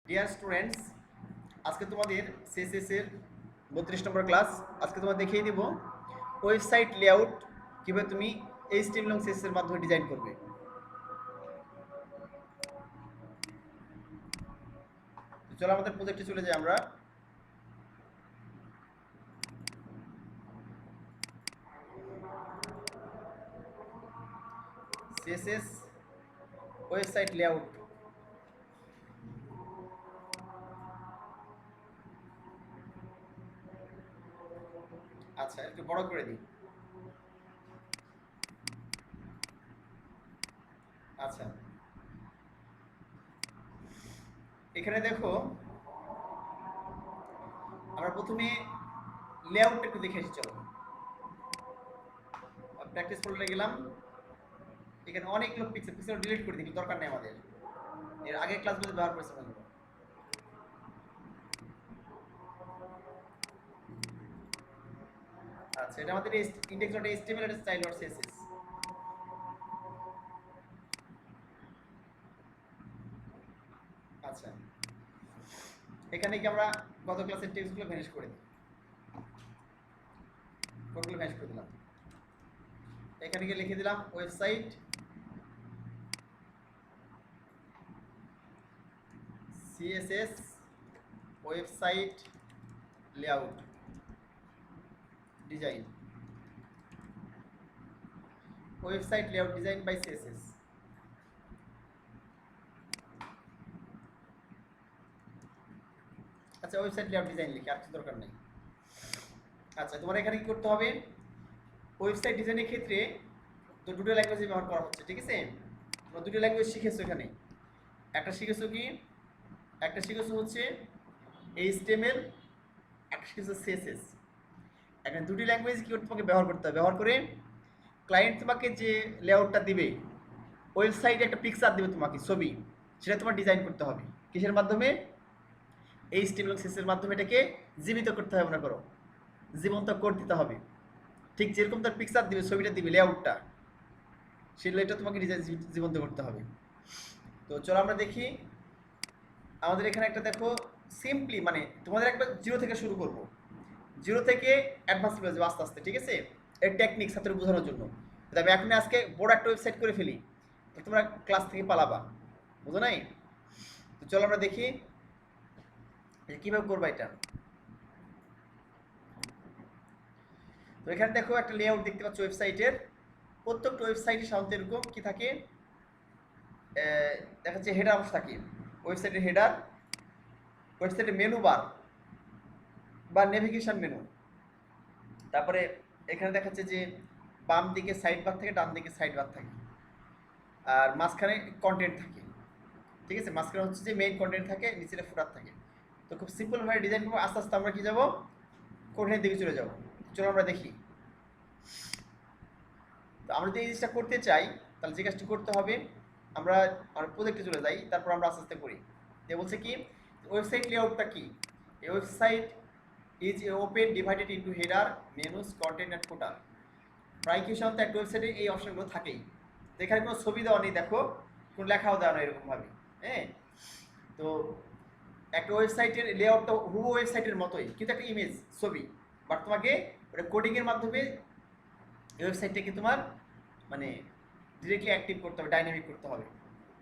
Dear students, আজকে তোমাদের CSS এর 32 নম্বর ক্লাস। আজকে তোমাদের দেখিয়ে দিব ওয়েবসাইট লেআউট কিভাবে তুমি এইচটিএমএল এবং সিএসএস এর মাধ্যমে ডিজাইন করবে। চলো আমাদের প্রজেক্টে চলে যাই আমরা। CSS website layout. আচ্ছা, একটু বড় করে দিই। আচ্ছা, এখানে দেখো আমরা প্রথমে লেআউটটা একটু দেখে আসি। চলো প্র্যাকটিস ফোল্ডারে গেলাম। এখানে অনেকগুলো পিক্সেল ডিলিট করে দিই, দরকার নেই আমাদের। এর আগের ক্লাসগুলো ব্যবহার করেছি আমরা। আচ্ছা, এটা আমাদের ইন্ডেক্স ডট এইচটিএমএল এর স্টাইল ডট সিএসএস। আচ্ছা, এখানে কি আমরা গত ক্লাসের টেক্সটগুলো ভ্যানিশ করে দিই, কোডগুলো ভ্যানিশ করে দিলাম। এখানে গিয়ে লিখে দিলাম website CSS website layout design, website layout design by CSS. আচ্ছা, ওয়েবসাইট লেআউট ডিজাইন লিখে আর কিছু দরকার নেই। আচ্ছা, তোমার এখানে কি করতে হবে, ওয়েবসাইট ডিজাইনের ক্ষেত্রে তো দুটো ল্যাঙ্গুয়েজ ব্যবহার করা হচ্ছে, ঠিক আছে? তোমরা দুটো ল্যাঙ্গুয়েজ শিখেছো এখানে। একটা শিখেছো কি, একটা শিখেছো হচ্ছে এইচটিএমএল, একটা শিখেছো সিএসএস। এখানে দুটি ল্যাঙ্গুয়েজ কি তোমাকে ব্যবহার করতে হবে। ব্যবহার করে ক্লায়েন্ট তোমাকে যে লেআউটটা দিবে, ওয়েবসাইটে একটা পিকচার দিবে তোমাকে, ছবি, সেটা তোমার ডিজাইন করতে হবে কিসের মাধ্যমে? এইচটিএমএল এবং সিএসএস এর মাধ্যমে। এটাকে জীবিত করতে হবে, মনে করো জীবন্ত করে দিতে হবে। ঠিক যেরকম তার পিকচার দিবে, ছবিটা দিবে, লেআউটটা, সেটা তোমাকে ডিজাইন জীবন্ত করতে হবে। তো চলো আমরা দেখি। আমাদের এখানে একটা দেখো সিম্পলি, মানে তোমাদের একটা জিরো থেকে শুরু করব, জিরো থেকে অ্যাডভান্স হয়ে যাবে আস্তে আস্তে, ঠিক আছে? এর টেকনিক ছাত্র বোঝানোর জন্য। তবে এখন আজকে বড় একটা ওয়েবসাইট করে ফেলি, তো তোমরা ক্লাস থেকে পালাবা, বুঝো নাই? তো চলো আমরা দেখি কীভাবে করবা এটা। তো এখানে দেখো একটা লেআউট দেখতে পাচ্ছ ওয়েবসাইটের। প্রত্যেকটা ওয়েবসাইটে সাধারণত এরকম কি থাকে, দেখা যাচ্ছে হেডার অংশ থাকে, ওয়েবসাইটের হেডার, ওয়েবসাইটের মেনু বার বা নেভিগেশন মেনু। তারপরে এখানে দেখাচ্ছে যে বাম দিকে সাইড বার থাকে, ডান দিকে সাইড বার থাকে, আর মাঝখানে কন্টেন্ট থাকে, ঠিক আছে? মাঝখানে হচ্ছে যে মেইন কন্টেন্ট থাকে, নিচে ফুটার থাকে। তো খুব সিম্পলভাবে ডিজাইন করবো। আস্তে আস্তে আমরা কি যাবো, কোডের দিকে চলে যাবো। চলো আমরা দেখি। তো আমরা যদি এই জিনিসটা করতে চাই, তাহলে যে কাজটি করতে হবে, আমরা প্রজেক্টে চলে যাই, তারপর আমরা আস্তে আস্তে করি। যে বলছে কি, ওয়েবসাইট লেআউটটা কি? এই website is open divided into header, menus, content and ফুটার। প্রায় কি সাধারণত একটা ওয়েবসাইটে এই অপশনগুলো থাকেই। তো এখানে কোনো ছবি দেওয়া নেই, দেখো কোনো লেখাও দেওয়া নেই এরকমভাবে, হ্যাঁ? তো একটা ওয়েবসাইটের লেআউটটা হুবহু ওয়েবসাইটের মতোই, কিন্তু একটা ইমেজ, ছবি, বাট তোমাকে ওটা কোডিংয়ের মাধ্যমে ওয়েবসাইটটাকে তোমার মানে ডিরেক্টলি অ্যাক্টিভ করতে হবে, ডাইনামিক করতে হবে,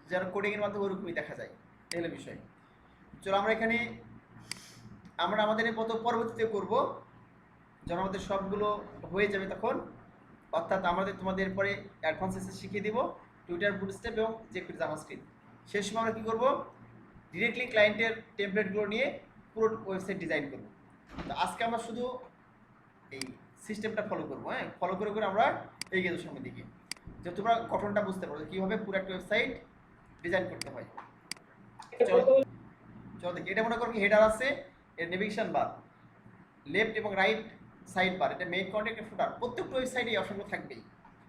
যেন কোডিংয়ের মাধ্যমে ওরকমই দেখা যায়। এই হলো বিষয়। চলো আমরা এখানে আমরা আমাদের মতো পরবর্তীতে করব, যখন আমাদের সবগুলো হয়ে যাবে তখন, অর্থাৎ আমাদের তোমাদের পরে অ্যাডভান্স এসএস শিখিয়ে দিব, টুইটার, বুটস্ট্র্যাপ এবং জেকুইরি জাভাস্ক্রিপ্ট। সেই সময় আমরা কী করবো, ডিরেক্টলি ক্লায়েন্টের টেমপ্লেটগুলো নিয়ে পুরো ওয়েবসাইট ডিজাইন করব। তো আজকে আমরা শুধু এই সিস্টেমটা ফলো করবো, হ্যাঁ? ফলো করে করে আমরা এগিয়ে যাবো সামনের দিকে, যে তোমরা গঠনটা বুঝতে পারো কীভাবে পুরো একটা ওয়েবসাইট ডিজাইন করতে হয়। চলো চলো দেখি। এটা মনে করো কি হেডার আছে, এর নেভিগেশন বার, লেফট এবং রাইট সাইড বার, এটা মেইন কন্টেন্ট, ফুটার। প্রত্যেকটা ওয়েবসাইটে এই অপশনগুলো থাকবেই।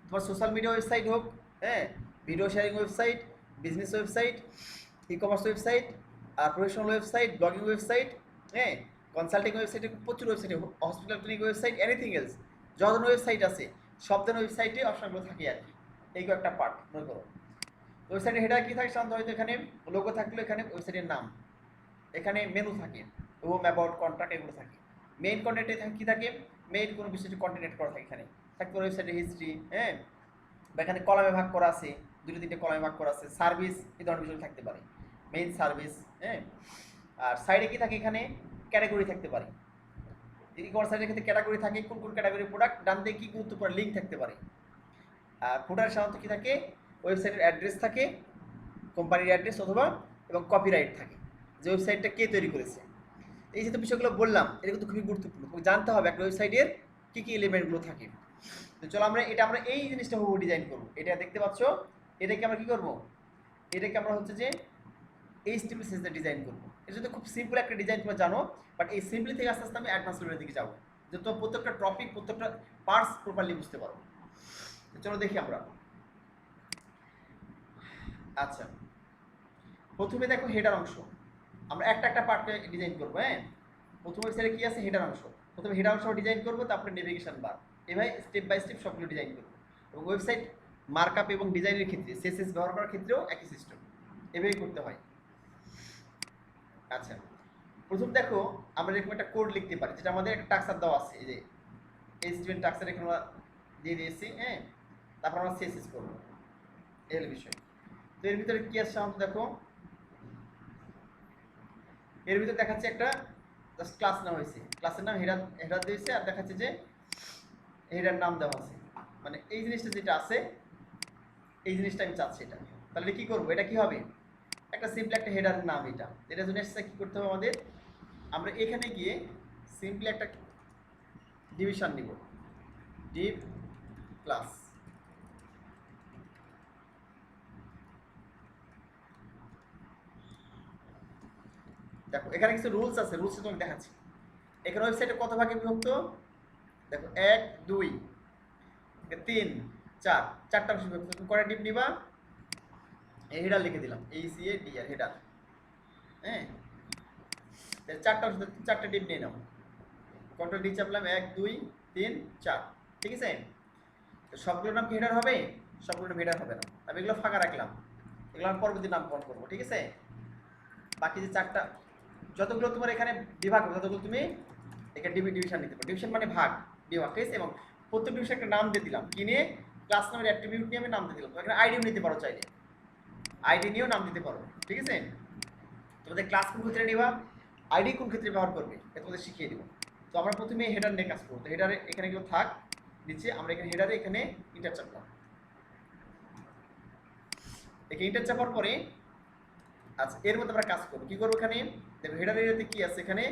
তোমার সোশ্যাল মিডিয়া ওয়েবসাইট হোক, হ্যাঁ, video sharing website, business website, e commerce website, আর প্রফেশনাল ওয়েবসাইট, ব্লগিং ওয়েবসাইট, হ্যাঁ, কনসাল্টিং ওয়েবসাইটে, প্রচুর ওয়েবসাইটে, hospital, clinic website, anything else, যত ধরনের ওয়েবসাইট আছে সব ধরনের ওয়েবসাইটে অপশনগুলো থাকে আর কি। এই একটা পার্ট মনে করো। ওয়েবসাইটের হেডার কী থাকে সাধারণত, হয়তো এখানে লোগো থাকলে এখানে ওয়েবসাইটের নাম, এখানে মেনু থাকে, হোম, অ্যাবাউট, কন্ট্যাক্ট এগুলো থাকে। মেইন কন্টেন্টে কি থাকে, মেইন কোনো বিষয়ে কন্টেন্ট করা থাকে, এখানে থাকতে পারে ওয়েবসাইটের হিস্ট্রি, হ্যাঁ, বা এখানে কলামে ভাগ করা আছে, দুটো তিনটে কলামে ভাগ করা আছে, সার্ভিস এই ধরনের বিষয় থাকতে পারে, মেইন সার্ভিস, হ্যাঁ। আর সাইডে কি থাকে, এখানে ক্যাটাগরি থাকতে পারে। ই কমার্স সাইটের ক্ষেত্রে ক্যাটাগরি থাকে, কোন কোন ক্যাটাগরি প্রোডাক্ট, ডান দিকে কি গুরুত্বপূর্ণ লিঙ্ক থাকতে পারে। আর ফুটার সাধারণত কি থাকে, ওয়েবসাইটের অ্যাড্রেস থাকে, কোম্পানির অ্যাড্রেস অথবা এবং কপিরাইট থাকে, যে ওয়েবসাইটটা কে তৈরি করেছে। এই যে বিষয়গুলো বললাম, এটা কিন্তু খুবই গুরুত্বপূর্ণ, তোমাকে জানতে হবে একটা ওয়েবসাইটের কী কী এলিমেন্টগুলো থাকে। তো চলো আমরা এই জিনিসটা হুবহু ডিজাইন করবো। এটা দেখতে পাচ্ছ, এটাকে আমরা কী করবো, এটাকে আমরা হচ্ছে যে এইচটিএমএল সিএসএস ডিজাইন করবো। এটা যদি খুব সিম্পল একটা ডিজাইন তোমরা জানো, বাট এই সিম্পলি থেকে আস্তে আস্তে আমি অ্যাডভান্স লেভেলের দিকে যাবো, যে তোমার প্রত্যেকটা টপিক, প্রত্যেকটা পার্টস প্রপারলি বুঝতে পারো। চলো দেখি আমরা। আচ্ছা, প্রথমে দেখো হেডার অংশ, আমরা একটা একটা পার্টকে ডিজাইন করবো। হ্যাঁ, প্রথম ওয়েবসাইটে কি আছে, হেডার অংশ। প্রথমে হেডার অংশ ডিজাইন করবো, তারপরে নেভিগেশন বার, এভাবে স্টেপ বাই স্টেপ সবগুলো ডিজাইন করবো। এবং ওয়েবসাইট মার্কআপ এবং ডিজাইনের ক্ষেত্রে, সিএসএস ব্যবহার করার ক্ষেত্রেও একই সিস্টেম, এভাবেই করতে হয়। আচ্ছা, প্রথম দেখো আমরা এরকম একটা কোড লিখতে পারি, যেটা আমাদের একটা টাক্সার দেওয়া আছে, এই যে এইচটিএমএল টাক্সার এখানে আমরা দিয়ে দিয়েছি। হ্যাঁ, তারপর আমরা সিএসএস করবো, এই হলো বিষয়। তো এর ভিতরে কি আছে আমাদের দেখো, এর ভিতরে দেখাচ্ছে একটা জাস্ট ক্লাস নাম হয়েছে, ক্লাসের নাম হেডার হেডার দিয়েছে, আর দেখাচ্ছে যে হেডার নাম দেওয়া আছে। মানে এই জিনিসটা যেটা আছে, এই জিনিসটা আমি চাচ্ছি এটা। তাহলে কি করবো, এটা কি হবে, একটা সিম্পল একটা হেডার নাম। এটার জন্য কি করতে হবে আমাদের, আমরা এখানে গিয়ে সিম্পলি একটা ডিভিশন নিব, ডিভ ক্লাস। দেখো এখানে কিছু রুলস আছে, রুলস তোমাকে দেখাচ্ছি। এখানে ওয়েবসাইটে কত ভাগে বিভক্ত, দেখো 1 2 3 4, চারটা অংশ বিভক্ত। তুমি কয়টা ডিপ নিবা, এই হেডার লিখে দিলাম, HEADR হেডার। হ্যাঁ, চারটা অংশ, চারটা ডিপ নিয়ে নাও, কন্ট্রোল ডি চাপলাম, 1 2 3 4, ঠিক আছে। তো সবগুলোর নাম কি হেডার হবে, সবগুলোর নাম হেডার হবে না, আমি এগুলো ফাঁকা রাখলাম, এগুলো আমি পরবর্তী নামকরণ করবো, ঠিক আছে। বাকি যে চারটা, যতগুলো তোমার এখানে বিভাগ, যতগুলো তুমি এখানে ডিভিশন নিতে পারো। ডিভিশন মানে ভাগ, বিভাগ, ঠিক আছে। এবং প্রত্যেক ডিভিশন একটা নাম দিয়ে দিলাম, কি নিয়ে, ক্লাস নামের অ্যাট্রিবিউট নিয়ে আমি নাম দিয়ে দিলাম। এখানে আইডিও নিতে পারো চাইলে, আইডি নিয়েও নাম দিতে পারো, ঠিক আছে। তোমাদের ক্লাস কোন ক্ষেত্রে নিবা, আইডি কোন ক্ষেত্রে ব্যবহার করবে, এটা তোমাদের শিখিয়ে দেবো। তো আমরা প্রথমে হেডার নিয়ে কাজ করবো। তো হেডারে এখানে এগুলো থাক নিচে, আমরা এখানে হেডারে এখানে ইন্টার চাপলাম। এখানে ইন্টার চাপার পরে, আচ্ছা, এর মধ্যে আমরা কাজ করবো, কি করবো, এখানে দেখো হেডার এরিয়াতে কি আছে, এখানে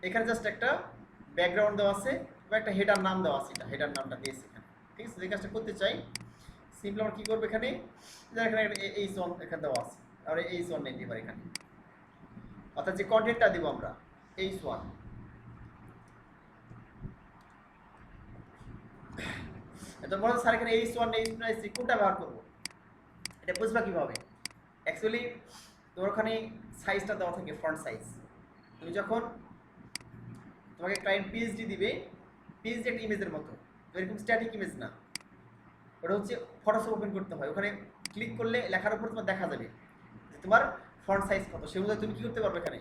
এখানে জাস্ট একটা ব্যাকগ্রাউন্ড দেওয়া আছে বা একটা হেডার নাম দেওয়া আছে, এটা হেডার নামটা দিয়েছি এখানে, ঠিক আছে। যে কাজটা করতে চাই, সিম্পল আমরা কি করবো, এখানে এখানে H1 এখানে দেওয়া আছে, আমরা H1 নিতে পারি এখানে, অর্থাৎ যে কন্টেন্টটা দিব আমরা H1। এটা বলো স্যার এখানে H1 H2 কোনটা ব্যবহার করবো, এটা বুঝবা কিভাবে। অ্যাকচুয়ালি তোমার ওখানে সাইজটা দেওয়া থাকে, ফ্রন্ট সাইজ। তুমি যখন, তোমাকে ক্লায়েন্ট পিএইচডি দিবে, পিএইচডি একটা ইমেজের মতো, এরকম স্ট্যাটিক ইমেজ না, ওটা হচ্ছে ফটোশপ ওপেন করতে হয়, ওখানে ক্লিক করলে লেখার উপর তোমার দেখা যাবে যে তোমার ফন্ট সাইজ কত, সেই অনুযায়ী তুমি কী করতে পারবে, এখানে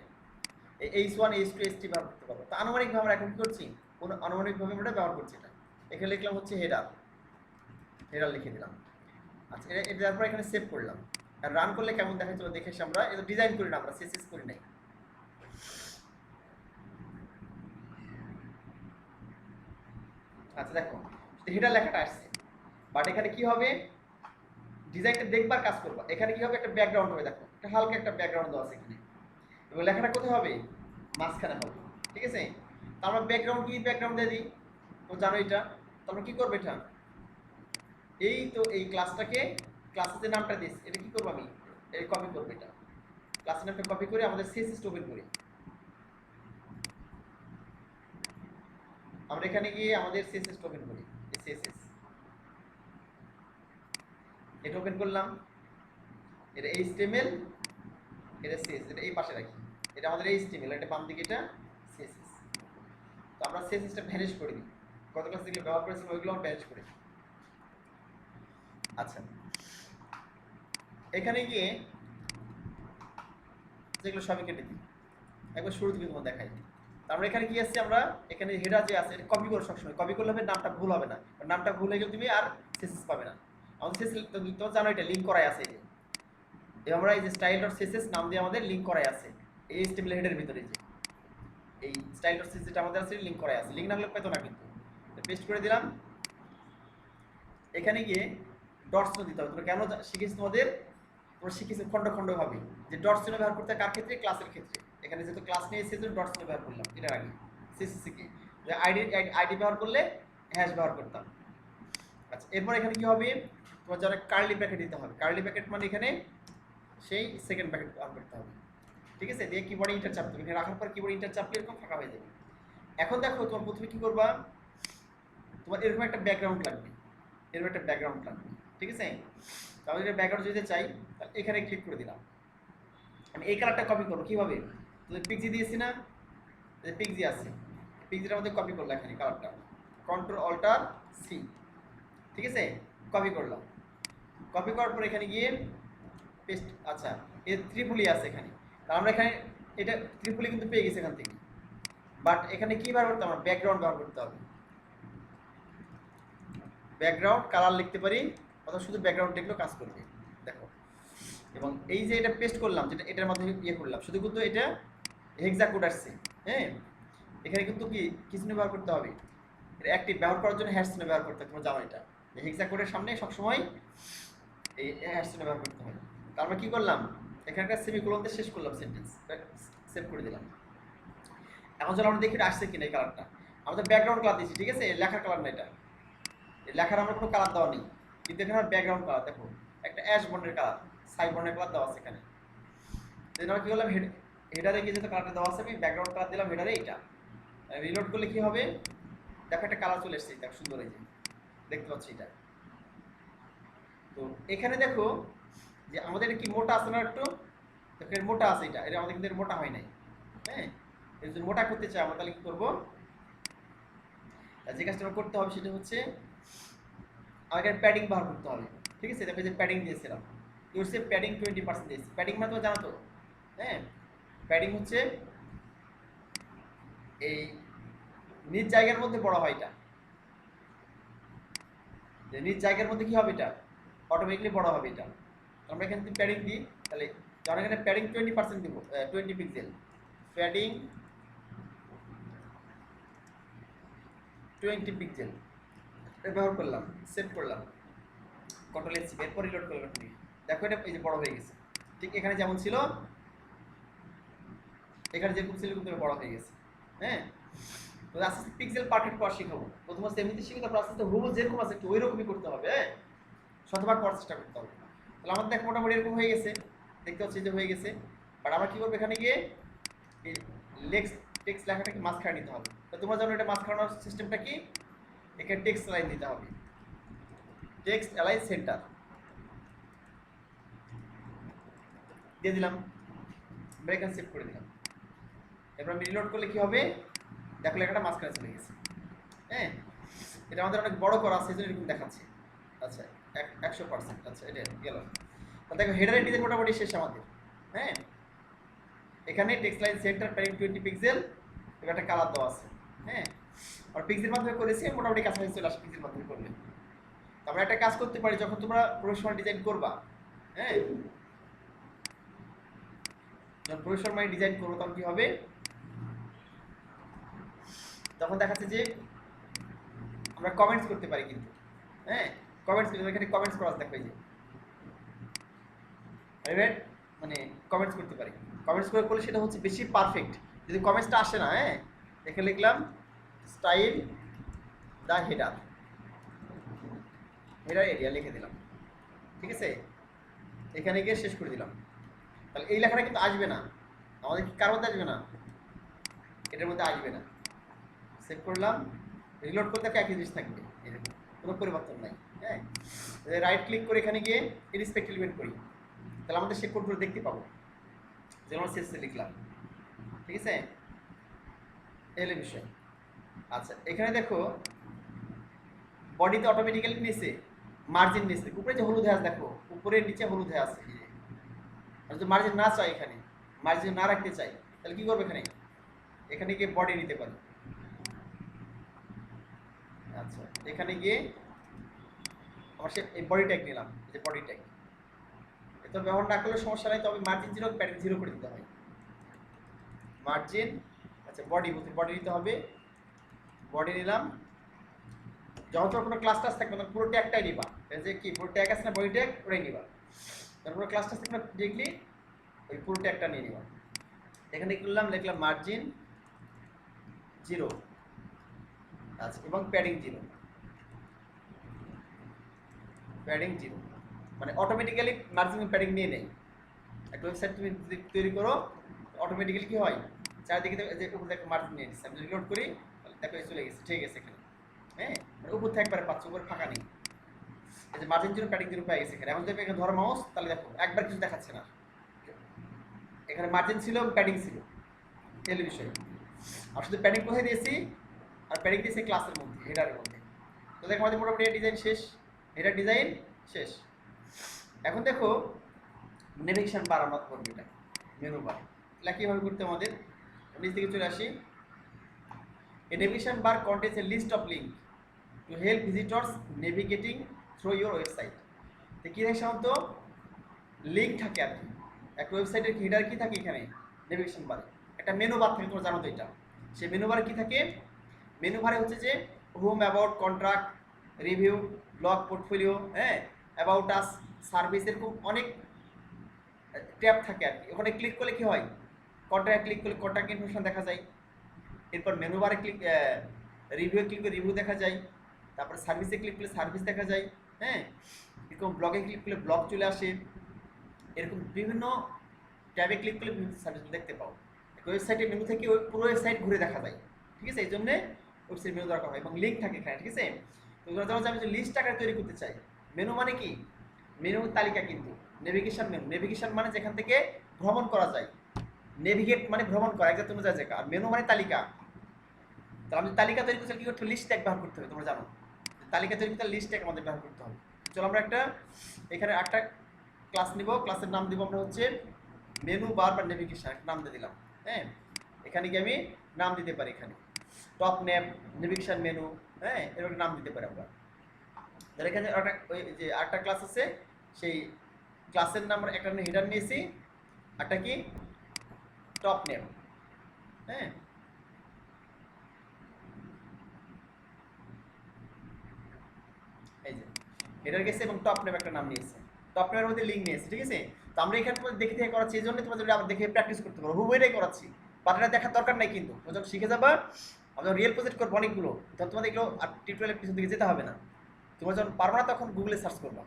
H1 H2 H3 ব্যবহার করতে পারবো। তো আনুমানিকভাবে আমরা এখন কী করছি, কোনো আনুমানিকভাবে আমরা ব্যবহার করছি এটা। এখানে লিখলাম হচ্ছে হেডার, হেডার লিখে দিলাম। আচ্ছা, এটা তারপর এখানে সেভ করলাম। আর রান করলে কেমন দেখা চলো দেখে এসে, আমরা এটা ডিজাইন করি না, আমরা সিএসএস করি নাই। আচ্ছা দেখো, হেডার লেখাটা আসছে, বাট এখানে কি হবে, ডিজাইনটা দেখবার কাজ করবা। এখানে কি হবে, একটা ব্যাকগ্রাউন্ড হবে, দেখো একটা হালকা একটা ব্যাকগ্রাউন্ড দেওয়া আছে এখানে, এবং লেখাটা কোথায় হবে, মাঝখানে হবে, ঠিক আছে। তো আমরা ব্যাকগ্রাউন্ড কি ব্যাকগ্রাউন্ড দিয়ে দিই, তো জানো এটা। তো আমরা কি করবো, এটা এই তো এই ক্লাসটাকে, ক্লাসের যে নামটা দিয়েছি এটা কি করবো, আমি এই কপি করবো, এটা ক্লাসের নামটা কপি করে আমাদের সিএসএস ওপেন করি। আমরা এখানে গিয়ে আমাদের সিএসএস ওপেন করি, সিএসএস এটা ওপেন করলাম, এটা HTML, এটা সিএসএস, এটা এই পাশে রাখি, এটা আমাদের HTML, এটা বাম দিকে, এটা সিএসএস। তো আমরা সিএসএসটা ভ্যানিশ করে দিই, কত ক্লাস যেগুলো ব্যবহার করেছি ওইগুলো আমরা ভ্যানিশ করে দিই। আচ্ছা, এখানে গিয়ে যেগুলো সবই কেটে দিই, একবার শুরু থেকে তোমার দেখাই। তারপরে এখানে কি আছে, আমরা এখানে হেডার যে আছে কপি করো সবসময়, কপি করলে হবে নামটা ভুল হবে না, নামটা ভুল হয়ে গেলে তুমি আর সিএসএস পাবে না। আমাদের সিএসএস তো জানো এটা লিঙ্ক করাই আছে, এই আমরা এই যে স্টাইল ডট সিএসএস নাম দিয়ে আমাদের লিঙ্ক করাই আছে এই এইচটিএমএল হেডের ভিতরে, যে এই স্টাইল ডট সিএসএস এটা আমাদের আছে লিঙ্ক করাই আছে, লিঙ্ক না হলে পেতো না কিন্তু। পেস্ট করে দিলাম। এখানে গিয়ে ডটস দিতে হবে। তোমরা কেন শিখেছি তোমাদের, তোমরা শিখেছি খণ্ড খণ্ড ভাবে যে ডটস চিহ্ন ব্যবহার করতে কার ক্ষেত্রে, ক্লাসের ক্ষেত্রে। এখানে যেহেতু ক্লাস নিয়ে এসেছে ডটস চিহ্ন ব্যবহার করলাম এটার আগে সিএসএস কে, যে আইডি ব্যবহার করলে হ্যাশ ব্যবহার করতাম। আচ্ছা এরপর এখানে কি হবে, তোমার যারা কার্লি ব্র্যাকেট দিতে হবে, কার্লি ব্র্যাকেট মানে এখানে সেই সেকেন্ড ব্র্যাকেট ব্যবহার করতে হবে, ঠিক আছে। দিয়ে কিবোর্ডে ইন্টার চাপতে হবে, এখানে রাখার পর কিবোর্ডে ইন্টার চাপলে এরকম ফাঁকা হয়ে যাবে। এখন দেখো তোমার প্রথমে কি করবা, তোমার এরকম একটা ব্যাকগ্রাউন্ড লাগবে, এরকম একটা ব্যাকগ্রাউন্ড লাগবে, ঠিক আছে। তাহলে এটা ব্যাকগ্রাউন্ড যদি চাই তাহলে এখানে ক্লিক করে দিলাম। আমি এই কালারটা কপি করবো কীভাবে, তো পিক্সি দিয়েছি না, পিক্সি আছে, পিক্সিটার মধ্যে কপি করলাম এখানে কালারটা, কন্ট্রোল অল্টার সি, ঠিক আছে, কপি করলাম। কপি করার পর এখানে গিয়ে পেস্ট, আচ্ছা এর ত্রিপুলি আছে এখানে, তাহলে আমরা এখানে এটা ত্রিপুলি কিন্তু পেয়ে গেছি এখান থেকে, বাট এখানে কী ব্যবহার করতে হবে, ব্যাকগ্রাউন্ড ব্যবহার করতে হবে। ব্যাকগ্রাউন্ড কালার লিখতে পারি, অথবা শুধু ব্যাকগ্রাউন্ড লিখলেও কাজ করবে, দেখো। এবং এই যে এটা পেস্ট করলাম, যেটা এটার মাধ্যমে ইয়ে করলাম, শুধু কিন্তু এটা হেক্সা কোড আসছে, হ্যাঁ। এখানে কিন্তু কি কিছু ব্যবহার করতে হবে, এটা অ্যাক্টিভ ব্যবহার করার জন্য হ্যাশ চিহ্ন ব্যবহার করতে হবে, তোমরা জানো এটা, হেক্সা কোডের সামনে সবসময় এই হ্যাশ চিহ্ন ব্যবহার করতে হবে। তো আমরা কি করলাম, এখানে একটা সেমিকোলন দিয়ে শেষ করলাম সেন্টেন্স, সেভ করে দিলাম। এখন চলো আমরা দেখি এটা আসছে কিনা এই কালারটা, আমাদের ব্যাকগ্রাউন্ড কালার দিয়েছি, ঠিক আছে, লেখার কালার না এটা, লেখার আমরা কোনো কালার দেওয়া নেই, কিন্তু এখানে ব্যাকগ্রাউন্ড কালার দেখো একটা অ্যাশ বর্ণের কালার, সাই বর্ণের কালার দেওয়া আছে এখানে। আমরা কি করলাম, হেডারে গিয়ে যেটা কালারটা দেওয়া আছে আমি ব্যাকগ্রাউন্ড কালার দিলাম হেডারে, এইটা রিলোড করলে কি হবে, দেখো একটা কালার চলে এসেছে, দেখো সুন্দর এই যে দেখতে পাচ্ছি এটা। তো এখানে দেখো যে আমাদের এটা কি মোটা আছে না, একটু দেখো এর মোটা আছে, এটা আমাদের কিন্তু মোটা হয় নাই, হ্যাঁ। এর যদি মোটা করতে চাই আমরা তাহলে কি করবো, যে কাজটা করতে হবে সেটা হচ্ছে আমাকে প্যাডিং ব্যবহার করতে হবে, ঠিক আছে। দেখো যে প্যাডিং দিয়েছিলাম, ইউরসে প্যাডিং 20% দিয়েছি, প্যাডিং মানে তো জানো তো, হ্যাঁ। প্যাডিং হচ্ছে এই নিজ জায়গার মধ্যে বড় হয়, এটা নিজ জায়গার মধ্যে কি হবে, এটা অটোমেটিকলি বড় হবে এটা। আমরা এখানে যদি প্যাডিং দিই তাহলে যেমন এখানে প্যাডিং 20% দিব, 20 পিক্সেল, প্যাডিং 20 পিক্সেল ব্যবহার করলাম, সেভ করলাম, কন্ট্রোল এস, এরপর রিলোড করলাম, দেখো এটা এই যে বড় হয়ে গেছে, ঠিক এখানে যেমন ছিল এখানে যেরকম ছিল কিন্তু বড় হয়ে গেছে, হ্যাঁ। তো আস্তে আস্তে পিক্সেল পারফেক্ট করা শিখাবো, প্রথমে এমনিতে শিখে তারপর আস্তে আস্তে হুবহু যেরকম আছে একটু ওই রকমই করতে হবে, হ্যাঁ, শতভাগ করার চেষ্টা করতে হবে। তাহলে আমাদের দেখ মোটামুটি এরকম হয়ে গেছে, দেখতে পাচ্ছি যে হয়ে গেছে। বাট আমরা কী করবো, এখানে গিয়ে এই টেক্সট লেখাটাকে মাঝখানে নিতে হবে। তো তোমরা জানো এটা মাঝখানোর সিস্টেমটা কি, এখানে টেক্সট লাইন দিতে হবে, টেক্সট অ্যালাইন সেন্টার দিয়ে দিলাম, ব্রেক এন্ড সেভ করে দিলাম। এরপর আমি রিলোড করলে কি হবে, দেখো লেখাটা মাঝখানে চলে গেছে, হ্যাঁ। এটা আমাদের অনেক বড় করা আছে, এরকম দেখাচ্ছে, আচ্ছা 100%, আচ্ছা এটা গেল। তাহলে দেখো হেডারের ডিজাইন মোটামুটি শেষ আমাদের, হ্যাঁ। এখানে text line centre padding 20 pixel, এবার একটা কালার দেওয়া আছে, হ্যাঁ। আর পিক্সেল মাধ্যমে করেছি, মোটামুটি কাছাকাছি চলে আসে পিক্সেল মাধ্যমে করলে। আমরা একটা কাজ করতে পারি, যখন তোমরা প্রফেশনাল ডিজাইন করবা, হ্যাঁ, যখন প্রফেশনাল ডিজাইন করবো তখন কি হবে, তখন দেখাচ্ছে যে আমরা কমেন্টস করতে পারি কিন্তু, হ্যাঁ, কমেন্টস এখানে কমেন্টস করা দেখো, এই যে রাইট, মানে কমেন্টস করতে পারি, কমেন্টস করলে সেটা হচ্ছে বেশি পারফেক্ট। যদি কমেন্টসটা আসে না, হ্যাঁ, এখানে লিখলাম স্টাইল দা হেডার, হেডার এরিয়া লিখে দিলাম, ঠিক আছে, এখানে গিয়ে শেষ করে দিলাম। তাহলে এই লেখাটা কিন্তু আসবে না, আমাদের কি কার মধ্যে আসবে না, এটার মধ্যে আসবে না। সেভ করলাম, রিলোড করতে একই জিনিস থাকবে, এরকম কোনো পরিবর্তন নাই, হ্যাঁ। রাইট ক্লিক করে এখানে গিয়ে ইনস্পেক্ট এলিমেন্ট করি, তাহলে আমাদের সে কোডগুলো দেখতে পাবো, যেমন শেষে লিখলাম, ঠিক আছে, এল বিষয়। আচ্ছা এখানে দেখো বডিতে অটোমেটিক্যালি নিচে মার্জিন নিচে, উপরে যে হলুদ হয়ে আছে দেখো, উপরে নিচে হলুদ হয়ে আছে, আর যদি মার্জিন না চাই এখানে মার্জিন না রাখতে চাই, তাহলে কি করবো এখানে, এখানে গিয়ে বডি নিতে পারি। আচ্ছা, এখানে গিয়ে আমার সে এই বডি ট্যাগ নিলাম, এই যে বডি ট্যাগ, এটা ব্যবহার না করলে সমস্যা নাই, তবে মার্জিন 0 প্যাডিং 0 করে দিতে হয়। মার্জিন, আচ্ছা বডি বলতে বডি নিতে হবে, বডি নিলাম। যখন তোর কোনো ক্লাস টাস থাকবে না পুরো ট্যাগটাই নিবা, এই যে কি পুরো ট্যাগ আছে না বডি ট্যাগ, ওটাই নিবা। তারপরে ক্লাস টাস থাকবে দেখলি ওই পুরো ট্যাগটা নিয়ে নিবা। এখানে করলাম, লিখলাম মার্জিন 0, আচ্ছা, এবং প্যাডিং 0, প্যাডিং 0, মানে অটোমেটিক্যালি মার্জিন প্যাডিং নিয়ে নেই। একটা ওয়েবসাইট তুমি যদি তৈরি করো অটোমেটিক্যালি কি হয়, চারদিকে যে উপর থেকে মার্জিন নিয়ে নিচ্ছে। আমি রিলোড করি দেখো চলে গেছে, ঠিক আছে এখানে, হ্যাঁ, মানে উপর থেকে একবারে পাচ্ছ, উপরে ফাঁকা নেই। এই যে মার্জিন 0 প্যাডিং 0 পেয়ে গেছে এখানে। এখন যদি এখানে ধরো মাউস, তাহলে দেখো একবার কিছু দেখাচ্ছে না, এখানে মার্জিন ছিল প্যাডিং ছিল, এই বিষয়। আর শুধু প্যাডিং কোথায় দিয়েছি, আর প্যাডিং দিয়েছি ক্লাসের মধ্যে, হেডারের মধ্যে। তো দেখো আমাদের মোটামুটি ডিজাইন শেষ, হেডার ডিজাইন শেষ। এখন দেখো নেভিগেশন বার আমরা করবো, এটা মেনু বার, এটা কীভাবে করতে আমাদের, নিচ দিকে চলে আসি। A navigation bar contains a list of links to help visitors navigating through your website. তো কী থাকে সাধারণত লিঙ্ক থাকে আর কি, একটা ওয়েবসাইটের হেডার কী থাকে এখানে নেভিগেশন বারে, একটা মেনু বার থাকে, তোমরা জানো তো এটা। সেই মেনু বারে কী থাকে, মেনু বারে হচ্ছে যে home, about, contract, review, blog, portfolio, হ্যাঁ, অ্যাবাউট আস, সার্ভিস, এরকম অনেক ট্যাব থাকে আর কি। ওখানে ক্লিক করলে কী হয়, কন্ট্রাক্ট ক্লিক করলে কন্ট্রাক্ট ইনফরমেশন দেখা যায়, এরপর মেনু বারে ক্লিক, রিভিউ ক্লিক করে রিভিউ দেখা যায়, তারপর সার্ভিসে ক্লিক করলে সার্ভিস দেখা যায়, হ্যাঁ, এরকম ব্লগে ক্লিক করলে ব্লগ চলে আসে, এরকম বিভিন্ন ট্যাবে ক্লিক করলে বিভিন্ন সার্ভিস দেখতে পাও। ওয়েবসাইটের মেনু থেকে ওই পুরো ওয়েবসাইট ঘুরে দেখা যায়, ঠিক আছে, এই জন্যে ওয়েবসাইট মেনু দরকার হয় এবং লিঙ্ক থাকে এখানে, ঠিক আছে। তো ধরো আমি যে লিস্ট আকারে তৈরি করতে চাই, মেনু মানে কি, মেনু তালিকা, কিন্তু নেভিগেশন মেনু, নেভিগেশন মানে যেখান থেকে ভ্রমণ করা যায়, নেভিগেট মানে ভ্রমণ করা, একটা তুমি যা জায়গা, আর মেনু মানে তালিকা। তাহলে আমি তালিকা তৈরি করতে কি করতে লিস্ট ট্যাগ ব্যবহার করতে হবে, তোমরা জানো তালিকা তৈরি করতে লিস্ট ট্যাগ আমাদের ব্যবহার করতে হবে। চলো আমরা একটা এখানে একটা ক্লাস নিব, ক্লাসের নাম দিব আমরা হচ্ছে মেনু বার বা নেভিগেশন, একটা নাম দিয়ে দিলাম, হ্যাঁ। এখানে কি আমি নাম দিতে পারি, এখানে টপ নেম, নেভিগেশন মেনু, হ্যাঁ, এরকম নাম দিতে পারি আমরা। তাহলে এখানে একটা ওই যে আরেকটা ক্লাস আছে, সেই ক্লাসের নাম একটা হেডার নিয়েছি, একটা কি টপ নেম, হ্যাঁ, এই যে হেডার গেছে এবং টপ নেম একটা নাম নিয়েছে, টপ নেমের মধ্যে লিঙ্ক নিয়েছে, ঠিক আছে। তো আমরা এখানে তোমাদের দেখে দেখে করাচ্ছি, এই জন্য তোমাদের আবার দেখে প্র্যাকটিস করতে পারো, হুবহু এটাই করাচ্ছি, পাটাটা দেখার দরকার নাই, কিন্তু যখন শিখে যাবা, আমরা যখন রিয়েল প্রজেক্ট করবো অনেকগুলো, তখন তোমাদের এগুলো আর টিউটোরিয়ালের পিছন দিকে যেতে হবে না। তোমরা যখন পারবো না তখন গুগলে সার্চ করবা,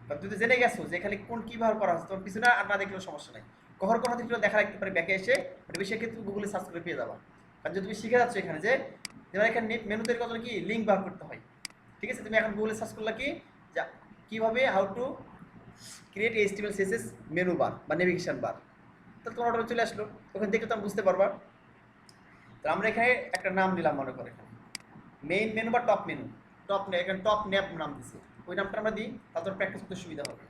কারণ তুমি তো জেনে গেছো যে এখানে কোন কী ব্যবহার করা হচ্ছে, তোমার পিছনে আর না দেখলেও সমস্যা নাই, কখনো কোনো দিকে দেখা রাখতে পারে ব্যাকে এসে, ওটা বেশি ক্ষেত্রে গুগলে সার্চ করে পেয়ে যাবা। কারণ যদি তুমি শিখে যাচ্ছ এখানে যে তোমার এখানে মেনু তৈরি করার জন্য কি লিঙ্ক ব্যবহার করতে হয়, ঠিক আছে। তুমি এখন গুগলে সার্চ করলে কি যা কীভাবে how to create HTML CSS menu bar বা নেভিগেশন বার, তাহলে তোমার অর্ডার চলে আসলো, ওখান থেকে তুমি বুঝতে পারবা। তো আমরা এখানে একটা নাম দিলাম, মনে করে এখানে মেইন মেনু বা টপ মেনু, টপ এখানে টপ ন্যাপ নাম দিচ্ছি, ওই নামটা আমরা দিই, তারপর প্র্যাকটিস করতে সুবিধা হবে।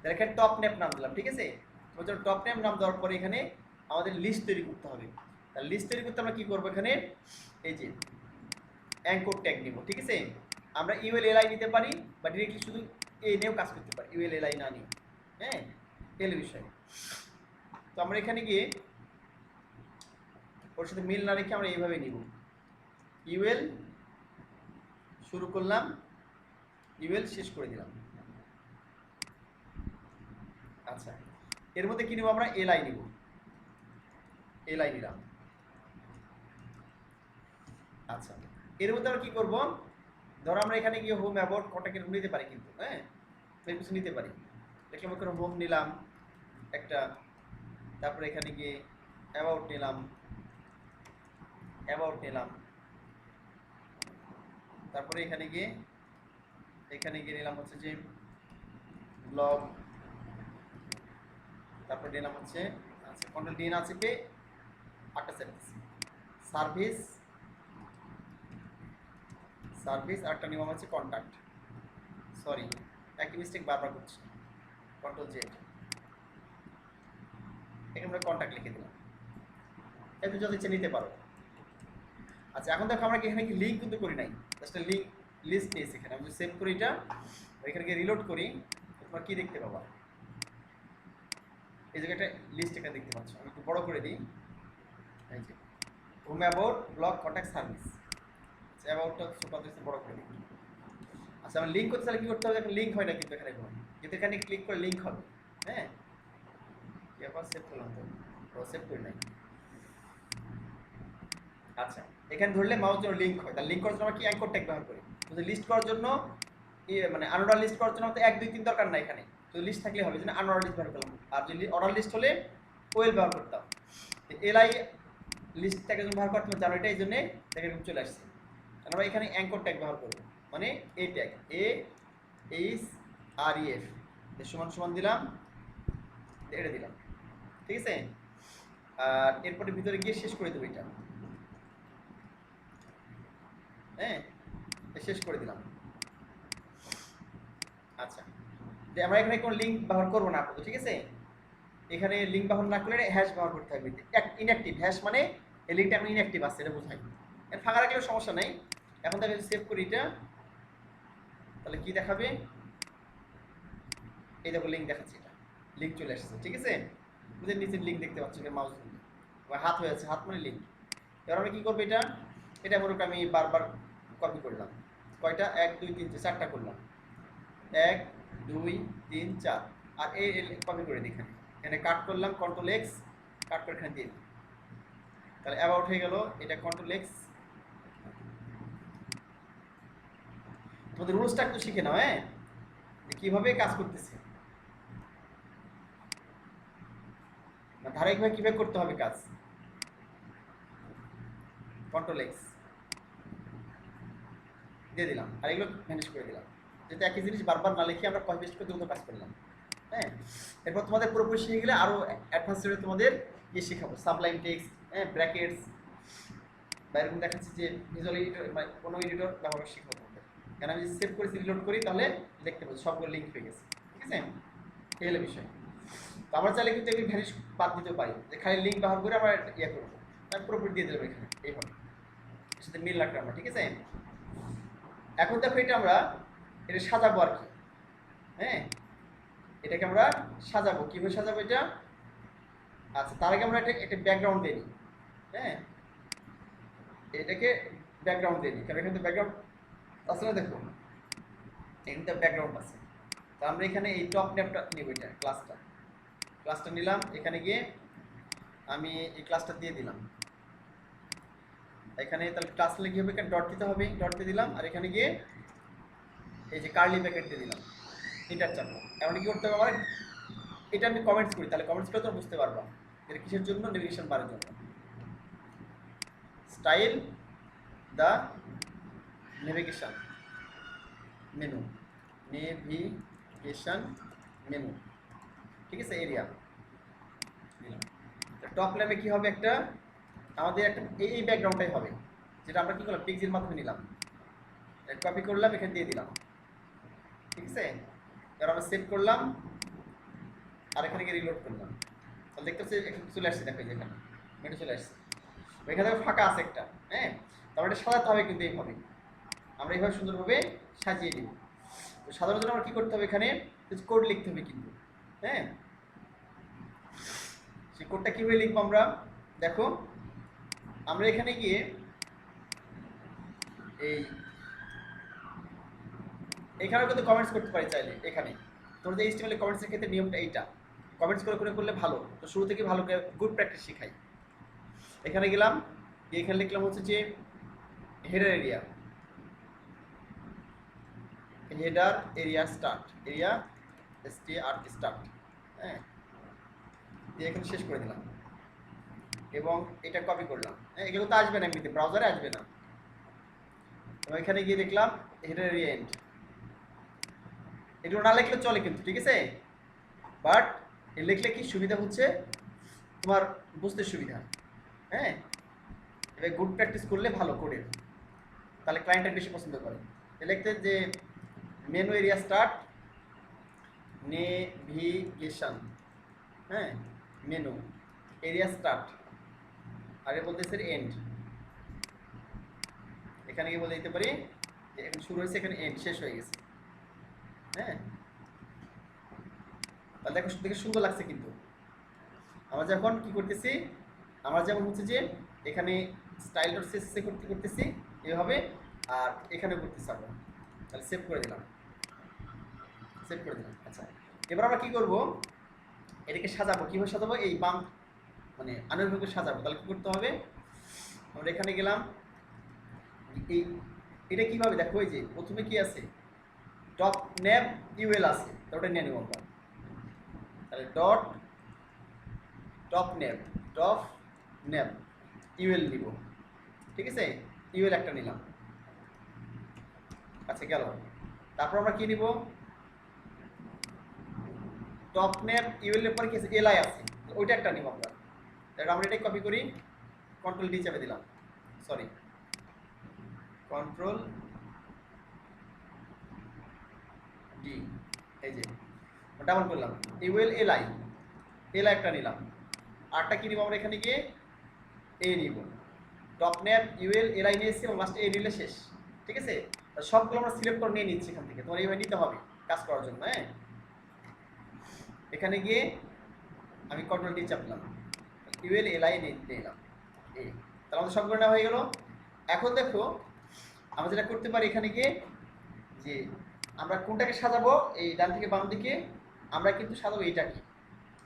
তাহলে এখানে টপ ন্যাপ নাম দিলাম, ঠিক আছে। তোমার টপ ন্যাপ নাম দেওয়ার পরে এখানে আমাদের লিস্ট তৈরি করতে হবে। তাহলে লিস্ট তৈরি করতে আমরা কী করবো, এখানে এই যে অ্যাঙ্কর ট্যাগ নিব, ঠিক আছে। আমরা ইউএল এলআই নিতে পারি বা ডিরেক্টলি শুধু এই নিয়েও কাজ করতে পারি, ইউএল এলআই না নিয়ে, হ্যাঁ, এল বিষয়। তো আমরা এখানে গিয়ে ওর সাথে মিল না রেখে আমরা এইভাবে নিব, ইউএল শুরু করলাম, ইউএল শেষ করে দিলাম। আচ্ছা, এর মধ্যে কি নিব আমরা, এলআই নিব, এলআই নিলাম। আচ্ছা, এর মধ্যে আমরা কি করব, ধরো আমরা এখানে গিয়ে হোম, অ্যাবাউট, কন্ট্যাক্ট নিতে পারি, কিন্তু হ্যাঁ এর কিছু নিতে পারি, দেখলাম ওখানে হোম নিলাম একটা, তারপরে এখানে গিয়ে অ্যাবাউট নিলাম, অ্যাবাউট নিলাম, তারপরে এখানে গিয়ে নিলাম হচ্ছে যে ব্লগ, তারপরে নিলাম হচ্ছে আচ্ছা কন্ট্রোল ডি না চেপে আটটা সার্ভিস, সার্ভিস, সার্ভিস, আরেকটা নিলাম হচ্ছে কন্ট্যাক্ট, সরি একই মিস্টেক বারবার করছি, কন্ট্রোল জেড, এখানে আমরা কন্ট্যাক্ট লিখে দিলাম, এতে যত ইচ্ছে নিতে পারো। আচ্ছা এখন দেখো আমরা এখানে কি লিঙ্ক কিন্তু করি নাই, জাস্ট লিঙ্ক লিস্ট নিয়েছি। এখানে আমি সেভ করি এটা, এখানে গিয়ে রিলোড করি, তোমরা কি দেখতে পাবা, এই জায়গাটা লিস্ট এখানে দেখতে পাচ্ছ। আমি একটু বড় করে দিই, এই যে home about blog contact service, অ্যাবাউটটা ছোট বড় করে দিই। আচ্ছা আমি লিঙ্ক করতে চাইলে কি করতে হবে, এখন লিঙ্ক হয় না কিন্তু এখানে কোনো, কিন্তু এখানে ক্লিক করে লিঙ্ক হবে। হ্যাঁ এরপর সেভ করলাম, তো সেভ করি নাই। আচ্ছা এখানে ধরলে মাউস জন্য লিঙ্ক হয়, তাহলে লিঙ্ক করার জন্য আমরা কি অ্যাঙ্কর ট্যাগ ব্যবহার করি। যদি লিস্ট করার জন্য মানে আনঅর্ডার লিস্ট করার জন্য তো 1 2 3 দরকার নাই, এখানে তো লিস্ট থাকলে হবে, যেন আনঅর্ডার লিস্ট ব্যবহার করলাম। আর যদি অর্ডার লিস্ট হলে ওয়েল ব্যবহার করতাম। এলআই লিস্ট ট্যাগ ব্যবহার করতে হবে, জানো এটা, এই জন্য ট্যাগ চলে আসছে। আমরা এখানে অ্যাঙ্কর ট্যাগ ব্যবহার করব, মানে এই ট্যাগ AHREF সমান সমান দিলাম, এটা দিলাম, ঠিক আছে। আর এরপরে ভিতরে গিয়ে শেষ করে দেবো এটা, হ্যাঁ শেষ করে দিলাম। আচ্ছা আমরা এখানে কোনো লিঙ্ক ব্যবহার করবো না আপাতত, ঠিক আছে। এখানে লিঙ্ক ব্যবহার না করলে হ্যাশ ব্যবহার করতে হবে, ইনঅ্যাক্টিভ হ্যাশ মানে এই লিঙ্কটা এখন ইনঅ্যাক্টিভ আছে, এটা বোঝাই। ফাঁকা রাখলেও সমস্যা নেই। এখন তাহলে সেভ করি এটা, তাহলে কি দেখাবে, এই দেখো লিঙ্ক দেখাচ্ছে, এটা লিঙ্ক চলে আসছে, ঠিক আছে। বুঝে নিচের লিঙ্ক দেখতে পাচ্ছ, মাউস হাত হয়ে আছে, হাত মানে লিঙ্ক। এবার আমি কি করবো, এটা মনে করি আমি বারবার কপি করলাম, কয়টা 1 2 3 4টা করলাম, 1 2 3 4, আর এই কপি করে দিই এখানে, এখানে কাট করলাম, কন্ট্রোল এক্স কাট করে এখানে দিয়ে দিই, তাহলে অ্যাবাউট হয়ে গেল। এটা কন্ট্রোল এক্স, তোমাদের রুলসটা একটু শিখে নাও, হ্যাঁ কিভাবে কাজ করতেছে, ধারাবাহিকভাবে কিভাবে করতে হবে কাজ। কন্ট্রোল এক্স দিয়ে দিলাম, আর এগুলো ম্যানেজ করে দিলাম, যাতে একই জিনিস বারবার না লিখে আমরা কপি পেস্ট করে দ্রুত কাজ করলাম। হ্যাঁ এরপর তোমাদের পুরোপুরি শিখে গেলে আরও অ্যাডভান্স লেভেলে তোমাদের শেখাবো, সাবলাইম টেক্সট, হ্যাঁ ব্র্যাকেটস, বা এরকম দেখাচ্ছি যে ভিজুয়াল এডিটর, মানে কোনো এডিটর ব্যবহার শিখবো তোমাদের। কারণ আমি সেভ করেছি, রিলোড করি, তাহলে দেখতে পাচ্ছি সবগুলো লিঙ্ক হয়ে গেছে, ঠিক আছে। এই হলো বিষয়। তো আমরা চাইলে কিন্তু এগুলি ভ্যানিশ বাদ দিতে পারি, যে খালি লিঙ্ক ব্যবহার করে আমরা ইয়ে করবো, আমি পুরোপুরি দিয়ে দেবো এখানে এইভাবে, এর সাথে মিল রাখলাম আমরা, ঠিক আছে। এখন দেখো এটা আমরা এটা সাজাবো আর কি, হ্যাঁ এটাকে আমরা সাজাবো, কীভাবে সাজাবো এটা। আচ্ছা তার আগে আমরা একটা ব্যাকগ্রাউন্ড দিয়ে নিই, হ্যাঁ এটাকে ব্যাকগ্রাউন্ড দিয়ে নিই, কারণ এখানে তো ব্যাকগ্রাউন্ড আসলে দেখো এখানে তো ব্যাকগ্রাউন্ড আছে। তো আমরা এখানে এই টপ ন্যাপটা নিব, এটা ক্লাসটা নিলাম, এখানে গিয়ে আমি এই ক্লাসটা দিয়ে দিলাম এখানে। তাহলে ক্লাস নিলে কি হবে, এখানে ডট দিতে হবে, ডট দিয়ে দিলাম, আর এখানে গিয়ে এই যে কার্লি ব্র্যাকেট দিয়ে দিলাম, এন্টার চাপো। এখন কি করতে হবে আমার, এটা আমি কমেন্টস করি, তাহলে কমেন্টস করে তোমরা বুঝতে পারবা এটা কিসের জন্য, নেভিগেশন বারের জন্য। Style the navigation menu, navigation menu, ঠিক আছে, এরিয়া দিলাম। টপ ল্যাবে কি হবে, একটা আমাদের একটা এই ব্যাকগ্রাউন্ডটাই হবে, যেটা আমরা কি করলাম পিক্সেল মাধ্যমে নিলাম, কপি করলাম, এখানে দিয়ে দিলাম, ঠিক আছে। এবার আমরা সেভ করলাম, আর এখানে গিয়ে রিলোড করলাম, তাহলে দেখতে পাচ্ছি এখানে চলে আসছে, দেখো এখানে মেনু চলে আসছে, এখানে ফাঁকা আছে একটা, হ্যাঁ তারপরে এটা সাজাতে হবে, কিন্তু এইভাবে আমরা এইভাবে সুন্দরভাবে সাজিয়ে নিব। তো সাজানোর জন্য আমরা কী করতে হবে, এখানে কোড লিখতে হবে কিন্তু, হ্যাঁ সেই কোডটা কীভাবে লিখবো আমরা, দেখো আমরা এখানে গিয়ে এখানেও কিন্তু কমেন্টস করতে পারি চাইলে। এখানে তোমরা যে এইচটিএমএল কমেন্টসের ক্ষেত্রে নিয়মটা এইটা, কমেন্টস করে করলে ভালো, তো শুরু থেকে ভালো করে গুড প্র্যাকটিস শেখাই। এখানে গেলাম, এখানে লিখলাম হচ্ছে যে header area, header area start, area start, হ্যাঁ দিয়ে এখানে শেষ করে দিলাম, এবং এটা কপি করলাম। হ্যাঁ এগুলো তো আসবে না, এমনিতে ব্রাউজারে আসবে না। এবং এখানে গিয়ে দেখলাম হেডার এরিয়া এন্ড, এগুলো না লিখলে চলে কিন্তু, ঠিক আছে, বাট লিখলে কি সুবিধা হচ্ছে তোমার বুঝতে সুবিধা, হ্যাঁ এবার গুড প্র্যাকটিস করলে ভালো করে, তাহলে ক্লায়েন্টটা বেশি পছন্দ করে। লিখতে যে মেনু এরিয়া স্টার্ট, নেভিগেশন, হ্যাঁ মেনু, এরিয়া স্টার্ট, আগে বলতেছে এন্ড। এখানে কি বলে দিতে পারি যে এখন শুরু হয়েছে, এখানে এন্ড, শেষ হয়ে গেছে। হ্যাঁ, তাহলে দেখো দেখে সুন্দর লাগছে। কিন্তু আমরা যখন কি করতেছি, আমরা যেমন হচ্ছে যে এখানে স্টাইল ডট সিএসএস করতেছি এভাবে, আর এখানে করতেছি আমরা। তাহলে সেভ করে দিলাম, সেভ করে দিলাম। আচ্ছা, এবার আমরা কি করব, এটাকে সাজাবো। কীভাবে সাজাবো? এই বাম মানে আনুষ্ঠানিক সাজাবো। তাহলে কী করতে হবে, আমরা এখানে গেলাম। এই এটা কীভাবে দেখো, এই যে প্রথমে কি আছে, টপ ন্যাব ইউএল আছে, তো ওটা নিয়ে নেব আমরা। তাহলে ডট টপ ন্যাব ইউএল নিব, ঠিক আছে? ইউএল একটা নিলাম। আচ্ছা, গেল। তারপর আমরা কি নিব, টপ ন্যাব ইউএল এর পর কি আছে, এলআই আছে, ওইটা একটা নিব আমরা। তাহলে আমরা এটাই কপি করি, কন্ট্রোল ডি চাপে দিলাম, সরি কন্ট্রোল ডি, এই যে ডাবল করলাম, ইউএল এলআই একটা নিলাম। আরটা কি নিব আমরা, এখানে গিয়ে এ নিব। টপ ন্যাব ইউএল এলআই নিয়ে এসেছি এবং লাস্টে এ নিলে শেষ, ঠিক আছে? সবগুলো আমরা সিলেক্ট করে নিয়ে নিচ্ছি এখান থেকে, তোমার এইভাবে নিতে হবে কাজ করার জন্য। হ্যাঁ, এখানে গিয়ে আমি কন্ট্রোল ডি চাপলাম, ইউএল এলআই নিলাম এ। তাহলে আমাদের সবগুলো নেওয়া হয়ে গেল। এখন দেখো আমরা যেটা করতে পারি, এখানে গিয়ে যে আমরা কোনটাকে সাজাবো, এই ডান থেকে বাম দিকে আমরা কিন্তু সাজাবো এইটাকে,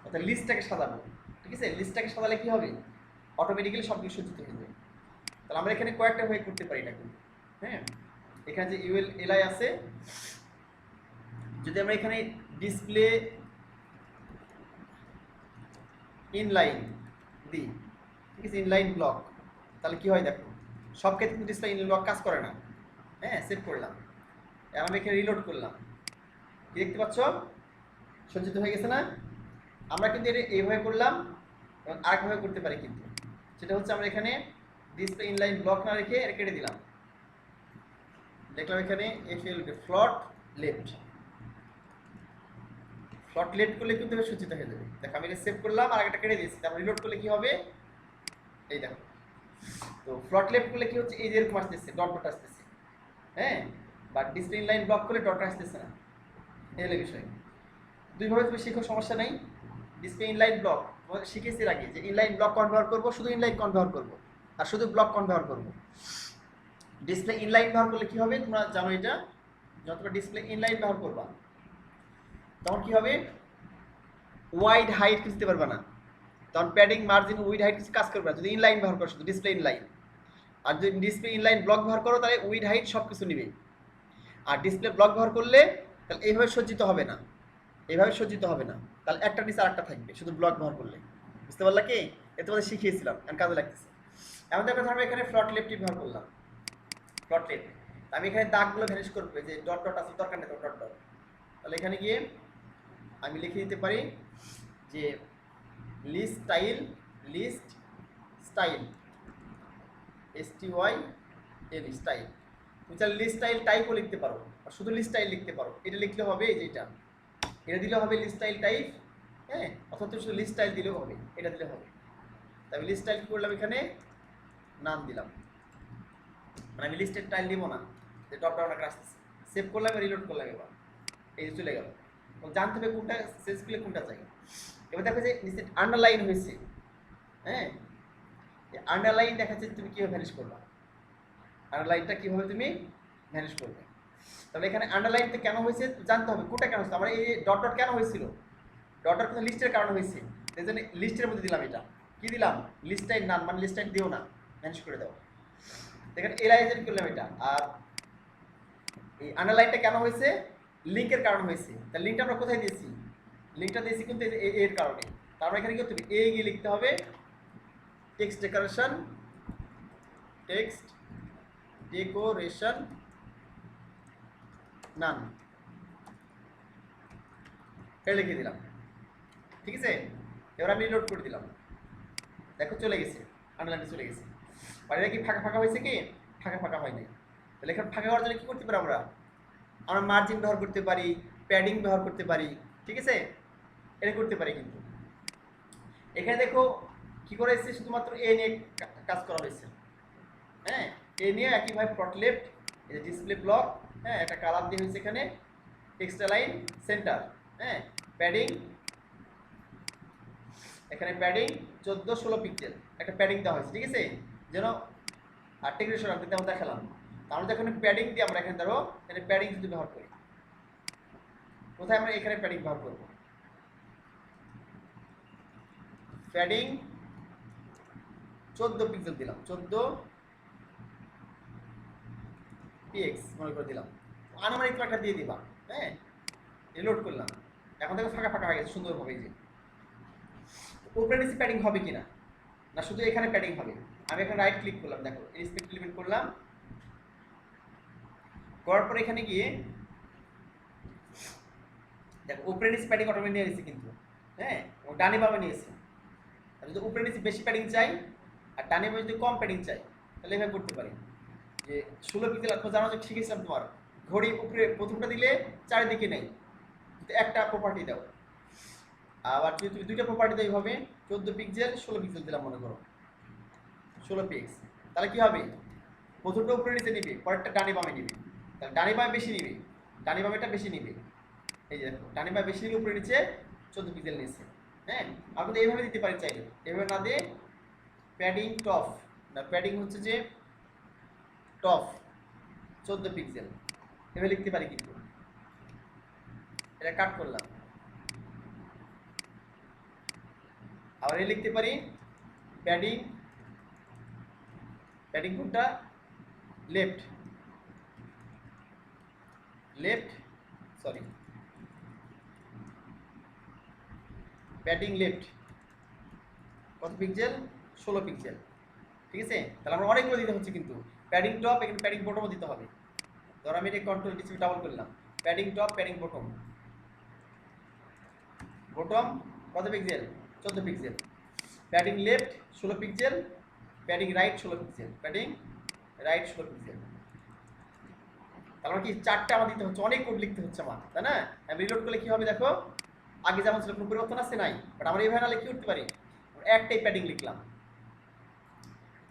অর্থাৎ লিস্টটাকে সাজাবো, ঠিক আছে? লিস্টটাকে সাজালে কি হবে, অটোমেটিক্যালি সব কিছু সজ্জিত হয়ে যাবে। তাহলে আমরা এখানে কয়েকটা হয়ে করতে পারি এটা কিন্তু। হ্যাঁ, এখানে যে ইউএল এলআই আছে, যদি আমরা এখানে ডিসপ্লে ইনলাইন দিই, ঠিক আছে, ইনলাইন ব্লক, তাহলে কি হয় দেখো, সব ক্ষেত্রে কিন্তু ডিসপ্লে ইনলাইন ব্লক কাজ করে না। হ্যাঁ, সেভ করলাম, আর আমি এখানে রিলোড করলাম, কি দেখতে পাচ্ছ, সজ্জিত হয়ে গেছে না? আমরা কিন্তু এটা এইভাবে করলাম এবং আরেকভাবে করতে পারি কিন্তু, সেটা হচ্ছে আমরা এখানে ডিসপ্লে ইনলাইন ব্লক না রেখে এটা কেটে দিলাম, দেখলাম এখানে এফএল ফ্লট লেফট করলে কিন্তু সজ্জিত হয়ে যাবে। দেখো আমি এটা সেভ করলাম আর একটা কেটে দিয়েছি, তারপর রিলোড করলে কি হবে, এই দেখো। তো ফ্লট লেফট করলে কি হচ্ছে, এই যে এরকম আসতেছে, ডট ডট আসতেছে। হ্যাঁ, বাট ডিসপ্লে ইনলাইন ব্লক করলে ডট আসতেছে না, এই হলো বিষয়। দুইভাবে তুমি শিখো, সমস্যা নেই। ডিসপ্লে ইনলাইন ব্লক শিখেছি এর আগে, যে ইনলাইন ব্লক কনভার্ট করবো, শুধু ইনলাইন কনভার্ট করবো আর শুধু ব্লক কনভার্ট করবো। ডিসপ্লে ইনলাইন ব্যবহার করলে কি হবে, তোমরা জানো এটা, যখন তোমরা ডিসপ্লে ইনলাইন ব্যবহার করবা তখন কি হবে, ওয়াইড হাইট কিছু দিতে পারবে না, তখন প্যাডিং মার্জিন উইড হাইট কিছু কাজ করবে না যদি ইনলাইন ব্যবহার করো, শুধু ডিসপ্লে ইনলাইন। আর যদি ডিসপ্লে ইনলাইন ব্লক ব্যবহার করো তাহলে উইড হাইট সব কিছু নিবে। আর ডিসপ্লে ব্লক ব্যবহার করলে তাহলে এইভাবে সজ্জিত হবে না, এইভাবে সজ্জিত হবে না, তাহলে একটা নিচে আরেকটা থাকবে শুধু ব্লক ব্যবহার করলে। বুঝতে পারলা কি? এ তোমাদের শিখিয়েছিলাম, এখন কাজে লাগতেছে। এমন দেখো আমি এখানে ফ্লট লেফট ব্যবহার করলাম, ফ্লট লেফট, আমি এখানে দাগগুলো ভ্যানিশ করবে, যে ডট ডট আছে দরকার নেই, ডট ডট। তাহলে এখানে গিয়ে আমি লিখে দিতে পারি যে লিস্ট স্টাইল STYL স্টাইল। তুমি চাইলে লিস্ট স্টাইল টাইপও লিখতে পারো, আর শুধু লিস্ট স্টাইল লিখতে পারো, এটা লিখলে হবে, এই যে এটা দিলে হবে লিস্ট স্টাইল টাইপ। হ্যাঁ, অথবা তুমি শুধু লিস্ট স্টাইল দিলেও হবে, এটা দিলে হবে। তাই আমি লিস্ট স্টাইল কী করলাম, এখানে নাম দিলাম, মানে আমি লিস্টের স্টাইল দিব না, যে ডট ডাউন একটা আসতেছে। সেভ করলাম, রিলোড করলাম, এবার এই যে চলে গেল। জানতে হবে কোনটা সেন্স করলে কোনটা চাই। এবার দেখো যে নিচে আন্ডারলাইন হয়েছে। হ্যাঁ, আন্ডারলাইন দেখাচ্ছে তুমি কীভাবে ভ্যানিশ করবা, আন্ডারলাইনটা কীভাবে তুমি ভ্যানিশ করবে। তবে এখানে আন্ডারলাইনটা কেন হয়েছে জানতে হবে, কোনটা কেন হয়েছে। আমরা এই ডট ডট কেন হয়েছিল, ডট ডট কিন্তু লিস্টের কারণে হয়েছে, সেই জন্য লিস্টের মধ্যে দিলাম। এটা কি দিলাম, লিস্টাইন নাম, মানে লিস্টাইন দিও না, ভ্যানিশ করে দাও। দেখেন এলাইজেন করলাম এটা। আর এই আন্ডারলাইনটা কেন হয়েছে, লিঙ্কের কারণে হয়েছে। তাহলে লিঙ্কটা আমরা কোথায় দিয়েছি, লিঙ্কটা দিয়েছি কিন্তু এর কারণে। তারপর এখানে কি করতে হবে, এ গিয়ে লিখতে হবে টেক্সট ডেকোরেশন নান, এটা লিখে দিলাম, ঠিক আছে? এবার আমি রিলোড করে দিলাম, দেখো চলে গেছে, আন্ডারলাইনটা চলে গেছে। আর এটা কি ফাঁকা ফাঁকা হয়েছে, কি ফাঁকা ফাঁকা হয়নি। তাহলে এখানে ফাঁকা হওয়ার জন্য কী করতে পারি, আমরা মার্জিন ব্যবহার করতে পারি, প্যাডিং ব্যবহার করতে পারি, ঠিক আছে? এটা করতে পারি। কিন্তু এখানে দেখো কি করা হয়েছে, শুধুমাত্র এ নিয়ে কাজ করা হয়েছে। হ্যাঁ, এ নিয়ে একইভাবে ফ্রন্ট লেফট, এই যে ডিসপ্লে ব্লক, হ্যাঁ একটা কালার দিয়ে হয়েছে এখানে, টেক্সট লাইন সেন্টার, হ্যাঁ প্যাডিং, এখানে প্যাডিং 14-16 পিক্সেল একটা প্যাডিং দেওয়া হয়েছে, ঠিক আছে, যেন আর্টিকুলেশন আপনি তেমন দেখালাম। আমরা যখন প্যাডিং দিয়ে আমরা এখানে ধরো এখানে প্যাডিং যদি ব্যবহার করি, কোথায় আমরা এখানে প্যাডিং ব্যবহার করব, প্যাডিং 14 পিক্সেল দিলাম, 14 পিএক্স মনে করে দিলাম, আনুমানিক একটা দিয়ে দিবা। হ্যাঁ, রিলোড করলাম, এখন দেখো ফাঁকা ফাঁকা হয়ে গেছে সুন্দরভাবে। এই যে উপরে নিচে প্যাডিং হবে কিনা, না শুধু এখানে প্যাডিং হবে। আমি এখানে রাইট ক্লিক করলাম, দেখো ইন্সপেক্ট এলিমেন্ট করলাম, করার পর এখানে গিয়ে দেখো উপরে নিচে প্যাডিং অটোমেটিক নিয়ে নিয়েছে কিন্তু, হ্যাঁ ডানে বামে নিয়েছে। আর যদি উপরে নিচে বেশি প্যাডিং চাই আর ডানে বামে যদি কম প্যাডিং চাই, তাহলে এভাবে করতে পারি যে 16 পিক্সেল অথবা জানো যে শিখেছিলাম তোমার ঘড়ি উপরে প্রথমটা দিলে চারিদিকে নেই, একটা প্রপার্টি দাও। আবার যদি তুমি দুইটা প্রপার্টি দাও এইভাবে 14 পিক্সেল 16 পিক্সেল দিলাম মনে করো, 16 পিক্স, তাহলে কি হবে, প্রথমটা উপরে নিচে নিবে, পরেরটা ডানে বামে নিবে, তাহলে ডানে বামে বেশি নিবে, ডানে বামেটা বেশি নিবে। এই যে দেখো ডানে বামে বেশি নিলে উপরে নিচে 14 পিক্সেল নিয়েছে। হ্যাঁ, আপনি তো এইভাবে দিতে পারেন চাইলে, এভাবে না দিয়ে প্যাডিং টপ, না প্যাডিং হচ্ছে যে টপ 14 পিক্সেল এভাবে লিখতে পারি, কিন্তু এটা কাট করলাম। আবার এই লিখতে পারি প্যাডিং, প্যাডিং কোনটা, left, left sorry padding left কত পিক্সেল, 16 পিক্সেল, ঠিক আছে। তাহলে আমরা অনেকগুলো দিতে হচ্ছে কিন্তু, প্যাডিং টপ এখানে প্যাডিং বটমও দিতে হবে। ধর আমি এটা কন্ট্রোল ডিসপ্লে ডাবল করলাম, padding top padding bottom, bottom কত pixel, 14 pixel, padding left 16 pixel, padding right 16 pixel, padding right 16 pixel. তারপর কি চারটে আমার দিতে হচ্ছে, অনেক কোড লিখতে হচ্ছে আমার, তাই না। আমি রিলোড করলে কি হবে দেখো, আগে যেমন ছিল কোনো পরিবর্তন আছে নাই, বাট আমরা এইভাবে না লিখে উঠতে পারি, একটাই প্যাডিং লিখলাম,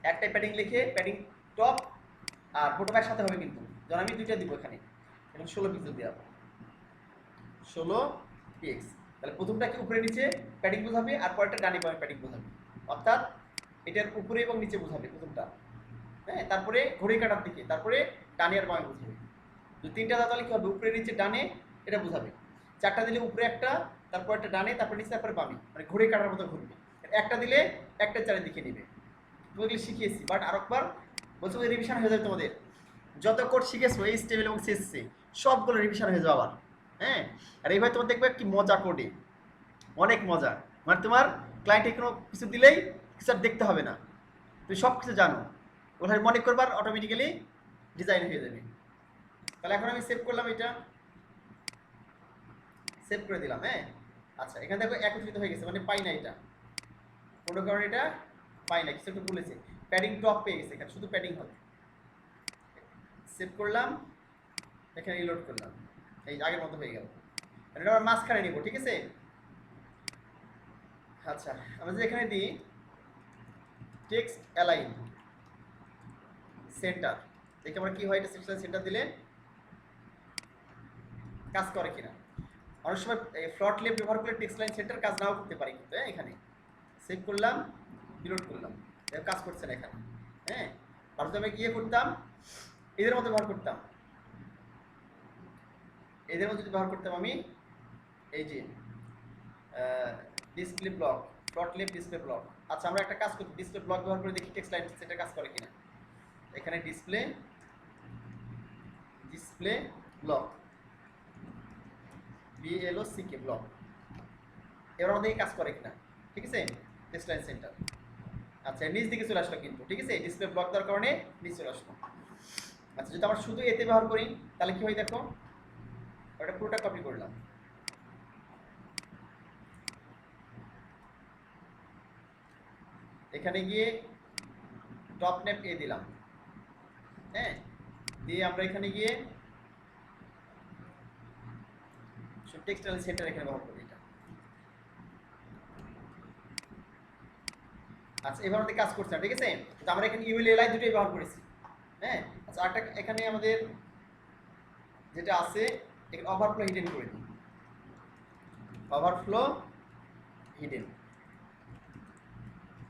একটাই প্যাডিং লিখে প্যাডিং টপ আর বটম একসাথে হবে কিন্তু, যখন আমি দুইটা দিব এখানে, এবং 16 পিক্সেল দিয়ে 16 পিএক্স, তাহলে প্রথমটা কি উপরে নিচে প্যাডিং বোঝাবে আর পরেরটা ডানে বামে প্যাডিং বোঝাবে, অর্থাৎ এটার উপরে এবং নিচে বোঝাবে প্রথমটা, হ্যাঁ তারপরে ঘড়ি কাটার দিকে, তারপরে ডানে আর বামে বোঝাবে। যদি তিনটা দাও তাহলে কি হবে, উপরে নিচে ডানে এটা বোঝাবে, চারটা দিলে উপরে একটা, তারপর একটা ডানে, তারপর নিচে, তারপরে বামে, মানে ঘড়ি কাটার মতো ঘুরবে। একটা দিলে একটা চারিদিকে নেবে। তোমাকে শিখিয়েছি, বাট আরেকবার বলছো রিভিশন হয়ে যাবে তোমাদের, যত কোড শিখেছো এই স্টেবল এবং সিএসসি সবগুলো রিভিশন হয়ে যাবে আবার। হ্যাঁ, আর এইভাবে তোমার দেখবে কি মজা কোডে, অনেক মজা, মানে তোমার ক্লায়েন্টে কোনো কিছু দিলেই কিছু আর দেখতে হবে না, তুমি সব কিছু জানো, ওখানে মনে করবার অটোমেটিক্যালি ডিজাইন হয়ে যাবে। তাহলে এখন আমি সেভ করলাম, এটা সেভ করে দিলাম। হ্যাঁ, আচ্ছা এখানে দেখো একত্রিত হয়ে গেছে, মানে পাই না, এটা কোনো কারণে এটা পাই না, কিছু একটু ভুলেছে, প্যাডিং টপ পেয়ে গেছে, এখানে শুধু প্যাডিং হবে। সেভ করলাম, এখানে রিলোড করলাম, এই আগের মতো হয়ে গেল। এটা আবার মাঝখানে নিব, ঠিক আছে। আচ্ছা আমরা যদি এখানে দিই টেক্সট অ্যালাইন সেন্টার, দেখি আমরা কি হয়, এটা সেন্টার দিলে কাজ করে কিনা। অনেক সময় ফ্লট লেফট ব্যবহার করে টেক্সট লাইন সেন্টার কাজ নাও করতে পারি কিন্তু, হ্যাঁ এখানে সেভ করলাম, রিলোড করলাম, কাজ করছে না এখানে। হ্যাঁ, আর যদি আমি গিয়ে করতাম এদের মধ্যে ব্যবহার করতাম, এদের মধ্যে ব্যবহার করতাম আমি এই যে ডিসপ্লে ব্লক, ফ্লট লেফট ডিসপ্লে ব্লক। আচ্ছা আমরা একটা কাজ করি, ডিসপ্লে ব্লক ব্যবহার করে দেখি টেক্সট লাইন সেন্টার কাজ করে কিনা। এখানে ডিসপ্লে ব্লক BLOCK ব্লক, এবার আমাদের কাজ করে কিনা, ঠিক আছে, টেক্সট লাইন সেন্টার। আচ্ছা নিচ দিকে চলে আসলো কিন্তু, ঠিক আছে, ডিসপ্লে ব্লক দেওয়ার কারণে নিচ চলে আসলো। আচ্ছা যদি আমরা শুধু এতে ব্যবহার করি তাহলে কি হয় দেখো, ওটা পুরোটা কপি করলাম, এখানে গিয়ে টপ নেপ এ দিলাম, হ্যাঁ দিয়ে আমরা এখানে গিয়ে টেক্সট লাইন সেন্টার এখানে ব্যবহার করি, এটা আচ্ছা এবার আমাদের কাজ করছে না, ঠিক আছে। তো আমরা এখানে ইউএল এলআই দুটোই ব্যবহার করেছি। হ্যাঁ, আচ্ছা আরেকটা এখানে আমাদের যেটা আছে এখানে ওভারফ্লো হিডেন করে দিই, ওভারফ্লো হিডেন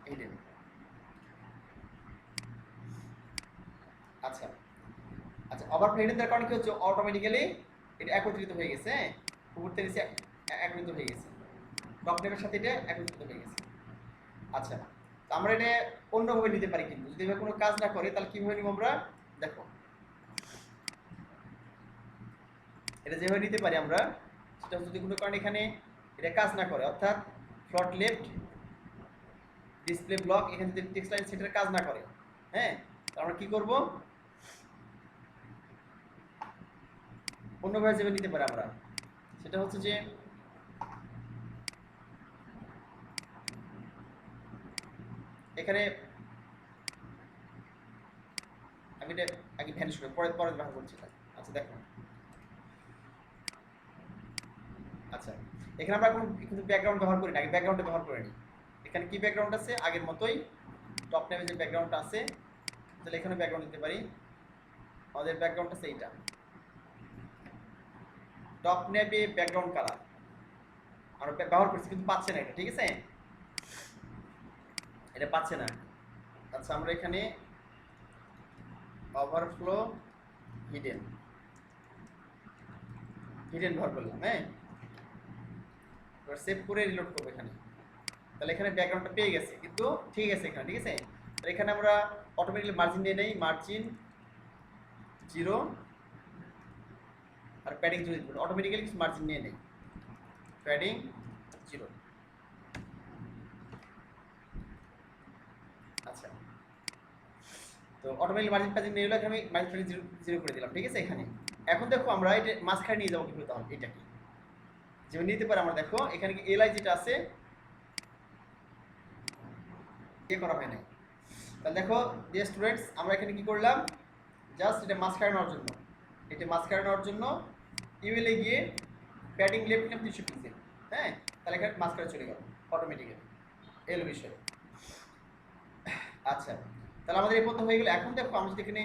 হিডেন। আচ্ছা আচ্ছা ওভারফ্লো হিডেন দেওয়ার কারণে কি হচ্ছে, অটোমেটিক্যালি এটা একত্রিত হয়ে গেছে। হ্যাঁ, উপরতে নিচে একত্রিত হয়ে গেছে, টপ নেমের সাথে এটা একত্রিত হয়ে গেছে। আচ্ছা, তো আমরা এটা অন্যভাবে নিতে পারি, কিন্তু যদি এবার কোনো কাজ না করে তাহলে কিভাবে নিব আমরা, দেখো এটা যেভাবে নিতে পারি আমরা, সেটা যদি কোনো কারণে এখানে এটা কাজ না করে, অর্থাৎ ফ্রন্ট লেফট ডিসপ্লে ব্লক এখানে যদি টেক্সট লাইন সেটার কাজ না করে, হ্যাঁ, তাহলে আমরা কি করব, অন্যভাবে যেভাবে নিতে পারি আমরা, সেটা হচ্ছে যে এখানে আমি এটা আগে ভ্যানিশ করে পরে পরে ব্যবহার করছি। আচ্ছা দেখো, আচ্ছা এখানে আমরা এখন কিন্তু ব্যাকগ্রাউন্ড ব্যবহার করি না, আগে ব্যাকগ্রাউন্ডে ব্যবহার করে নিই। এখানে কি ব্যাকগ্রাউন্ড আছে, আগের মতোই টপ নেমে যে ব্যাকগ্রাউন্ডটা আছে, তাহলে এখানে ব্যাকগ্রাউন্ড দিতে পারি। আমাদের ব্যাকগ্রাউন্ড আছে এইটা, টপ নেভি ব্যাকগ্রাউন্ড কালার আমরা ব্যবহার করছি, কিন্তু পাচ্ছে না এটা, ঠিক আছে, এটা পাচ্ছে না। আচ্ছা আমরা এখানে ওভারফ্লো হিডেন হিডেন ব্যবহার করলাম। হ্যাঁ, এবার সেভ করে রিলোড করবো এখানে, তাহলে এখানে ব্যাকগ্রাউন্ডটা পেয়ে গেছে, কিন্তু ঠিক আছে এখানে, ঠিক আছে। তাহলে এখানে আমরা অটোমেটিক্যালি মার্জিন নিয়ে নেই, মার্জিন 0 আর প্যাডিং 0 দিব, অটোমেটিক্যালি কিছু মার্জিন নিয়ে নেই, প্যাডিং 0। আচ্ছা, তো অটোমেটিক্যালি মার্জিন প্যাডিং নিয়ে এলো, আমি মার্জিন প্যাডিং 0 করে দিলাম, ঠিক আছে। এখানে এখন দেখো আমরা এটা মাঝখানে নিয়ে যাবো কি করতে হবে, এটা কি যেমন নিতে পারি আমরা, দেখো এখানে কি এলআই যেটা আছে ইয়ে করা হয় নাই। তাহলে দেখো ডিয়ার স্টুডেন্টস, আমরা এখানে কি করলাম, জাস্ট এটা মাঝখানে নেওয়ার জন্য, এটা মাঝখানে নেওয়ার জন্য ইউএলে গিয়ে প্যাডিং লেফট নিলাম 300 পিক্সেল। হ্যাঁ, তাহলে এখানে মাঝখানে চলে গেল অটোমেটিক্যালি, এলো বিষয়। আচ্ছা, তাহলে আমাদের এই পর্যন্ত হয়ে গেল। এখন দেখো আমরা যদি এখানে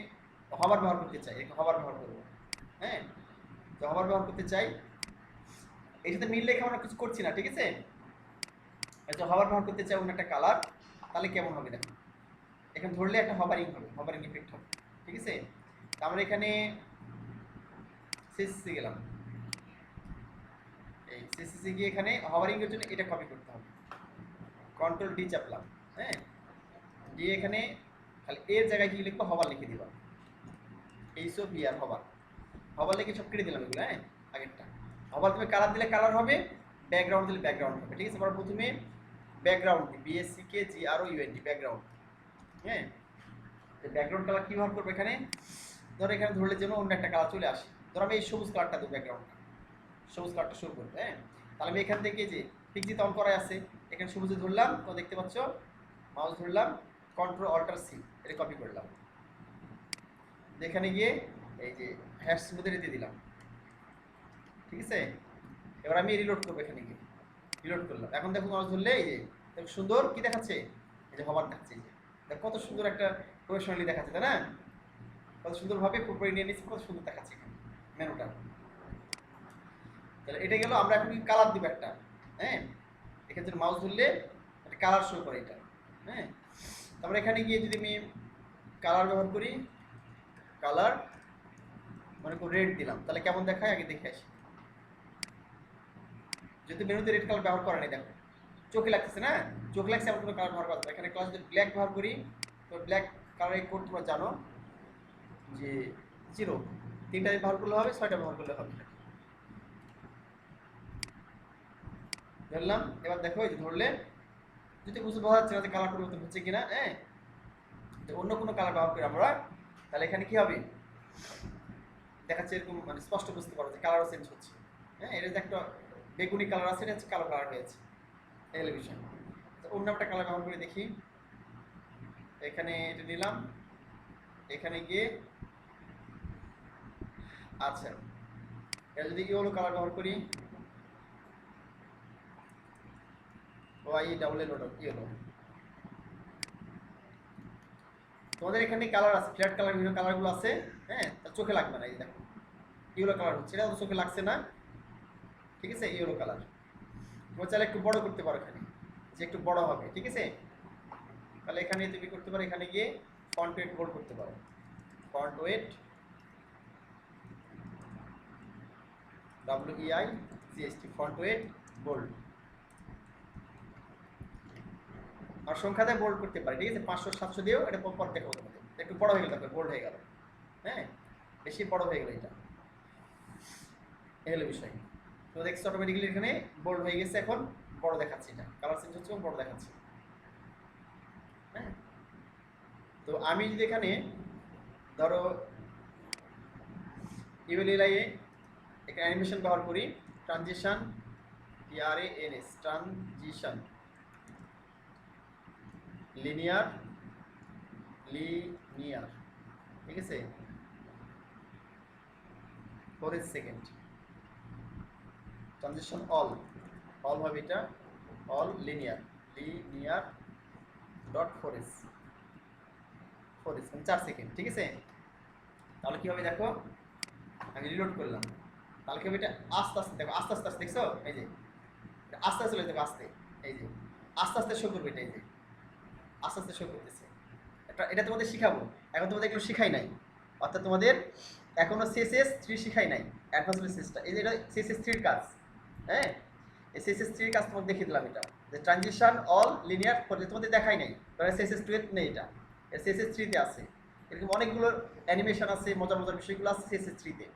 হবার ব্যবহার করতে চাই, এখানে হবার ব্যবহার করবো। হ্যাঁ, তো হবার ব্যবহার করতে চাই, এর সাথে মিল রেখে আমরা কিছু করছি না, ঠিক আছে। আচ্ছা হবার ব্যবহার করতে চাই অন্য একটা কালার, তাহলে কেমন হবে দেখো, এখানে ধরলে একটা হবারিং হবে, হবারিং ইফেক্ট হবে, ঠিক আছে। তো আমরা এখানে সিসি গেলাম, এই সিসি গিয়ে এখানে হবারিং এর জন্য এটা কপি করতে হবে, কন্ট্রোল ডি চাপলাম। হ্যাঁ, দিয়ে এখানে খালি এর জায়গায় কি লিখবো, হবার লিখে দিবা, এইসব আর হবার, হবার লিখে সব কেটে দিলাম এগুলো। হ্যাঁ, আগেরটা হবার তুমি কালার দিলে কালার হবে, ব্যাকগ্রাউন্ড দিলে ব্যাকগ্রাউন্ড হবে, ঠিক আছে। আমরা প্রথমে ব্যাকগ্রাউন্ড দিই, বিএসসি জি আর ও ইউএনডি ব্যাকগ্রাউন্ড। হ্যাঁ, ব্যাকগ্রাউন্ড কালার কি ব্যবহার করবো এখানে, ধরো এখানে ধরলে যেন অন্য একটা কালার চলে আসে, ধরো আমি এই সবুজ কালারটা দেবো, ব্যাকগ্রাউন্ডটা সবুজ কালারটা শুরু করবো। হ্যাঁ, তাহলে আমি এখান থেকে যে পিকজিত অন করা আছে, এখানে সবুজে ধরলাম, তো দেখতে পাচ্ছ মাউস ধরলাম, কন্ট্রোল অল্টার সি এটা কপি করলাম, এখানে গিয়ে এই যে হ্যাশ স্মুথে দিয়ে দিলাম, ঠিক আছে। এবার আমি রিলোড করবো, এখানে গিয়ে রিলোড করলাম। এখন দেখো মাউস ধরলে এই যে দেখো সুন্দর কি দেখাচ্ছে, এই যে হবার দেখাচ্ছে, এই যে দেখো কত সুন্দর একটা প্রফেশনালি দেখাচ্ছে, তাই না, কত সুন্দরভাবে পুরোপুরি নিয়ে নিচ্ছি, কত সুন্দর দেখাচ্ছে এখানে মেনুটা। তাহলে এটা গেল, আমরা এখন কি কালার দিব একটা। হ্যাঁ, এক্ষেত্রে মাউস ধরলে একটা কালার শো করে এটা। হ্যাঁ, তারপরে এখানে গিয়ে যদি আমি কালার ব্যবহার করি, কালার মনে করো রেড দিলাম, তাহলে কেমন দেখায় আগে দেখে আসি। যদি মেনুতে রেড কালার ব্যবহার করা নেই, দেখো চোখে লাগতেছে না, চোখ লাগছে, এমন কোনো কালার ব্যবহার করা যাবে। এখানে ক্লাস যদি ব্ল্যাক ব্যবহার করি, তো ব্ল্যাক কালারের কোড তোমরা জানো যে 0, 3টা ব্যবহার করলে হবে, 6টা ব্যবহার করলে হবে। ধরলাম, এবার দেখো এই যে ধরলে যদি বুঝতে বোঝা যাচ্ছে না যে কালার পরিবর্তন হচ্ছে কিনা। হ্যাঁ, অন্য কোনো কালার ব্যবহার করি আমরা, তাহলে এখানে কি হবে দেখাচ্ছে, এরকম মানে স্পষ্ট বুঝতে পারো যে কালারও চেঞ্জ হচ্ছে। হ্যাঁ, এটা যে একটা বেগুনি কালার আছে, এটা হচ্ছে কালো কালার হয়েছে টেলিভিশন। তো অন্য একটা কালার ব্যবহার করে দেখি, এখানে এটা নিলাম, এখানে গিয়ে আচ্ছা এটা যদি ইয়েলো কালার ব্যবহার করি, ওয়াই ডাবল এল ইয়েলো, তোমাদের এখানে কালার আছে, ফ্ল্যাট কালার, বিভিন্ন কালারগুলো আছে, হ্যাঁ, তার চোখে লাগবে না। এই দেখো ইয়েলো কালার হচ্ছে, এটা তো চোখে লাগছে না, ঠিক আছে, ইয়েলো কালার। তুমি চাইলে একটু বড় করতে পারো এখানে, যে একটু বড় হবে, ঠিক আছে। তাহলে এখানে তুমি করতে পারো, এখানে গিয়ে ফন্ট ওয়েট বোল্ড করতে পারো, font weight WEIGHT, font weight bold. আর সংখ্যা দিয়ে বোল্ড করতে পারি, ঠিক আছে, 500 700 দিয়েও এটা পর দেখো তোমাদের একটু বড় হয়ে গেল, তারপরে বোল্ড হয়ে গেল, হ্যাঁ, বেশি বড় হয়ে গেল, এটা এই হলো বিষয়। তো দেখছো অটোমেটিক্যালি এখানে বোল্ড হয়ে গেছে, এখন বড় দেখাচ্ছে, এটা কালার চেঞ্জ হচ্ছে এবং বড় দেখাচ্ছে, হ্যাঁ। তো আমি যদি এখানে ধরো ইউএলএলআই এখানে অ্যানিমেশন ব্যবহার করি, ট্রানজিশন, TRANS, ট্রানজিশন, লিনিয়ার, ঠিক আছে, 4 সেকেন্ড, ট্রানজিশন অল হবে এটা, all linear dot 4S, 4 second, ঠিক আছে। তাহলে কি হবে দেখো, আমি রিলোড করলাম, তাহলে কি হবে, এটা আস্তে আস্তে দেখো, আস্তে আস্তে দেখছো, এই যে আস্তে আস্তে চলে যাবে, আস্তে, এই যে আস্তে আস্তে শো করবে, এটা এই যে আস্তে আস্তে শো করতেছে। এটা তোমাদের শিখাবো, এখন তোমাদের এগুলো শিখাই নাই, অর্থাৎ তোমাদের এখনো CSS3 শিখাই নাই, অ্যাডভান্স CSS3, এই যে এটা CSS3 এর কাজ, হ্যাঁ, এই CSS3 এর কাজ তোমাদের দেখিয়ে দিলাম, এটা যে ট্রানজিশন অল লিনিয়ার করলে তোমাদের দেখাই নাই, কারণ CSS2 এর নেই, এটা CSS3 তে আছে। এরকম অনেকগুলো অ্যানিমেশন আছে, মজার মজার বিষয়গুলো আছে CSS3 তে,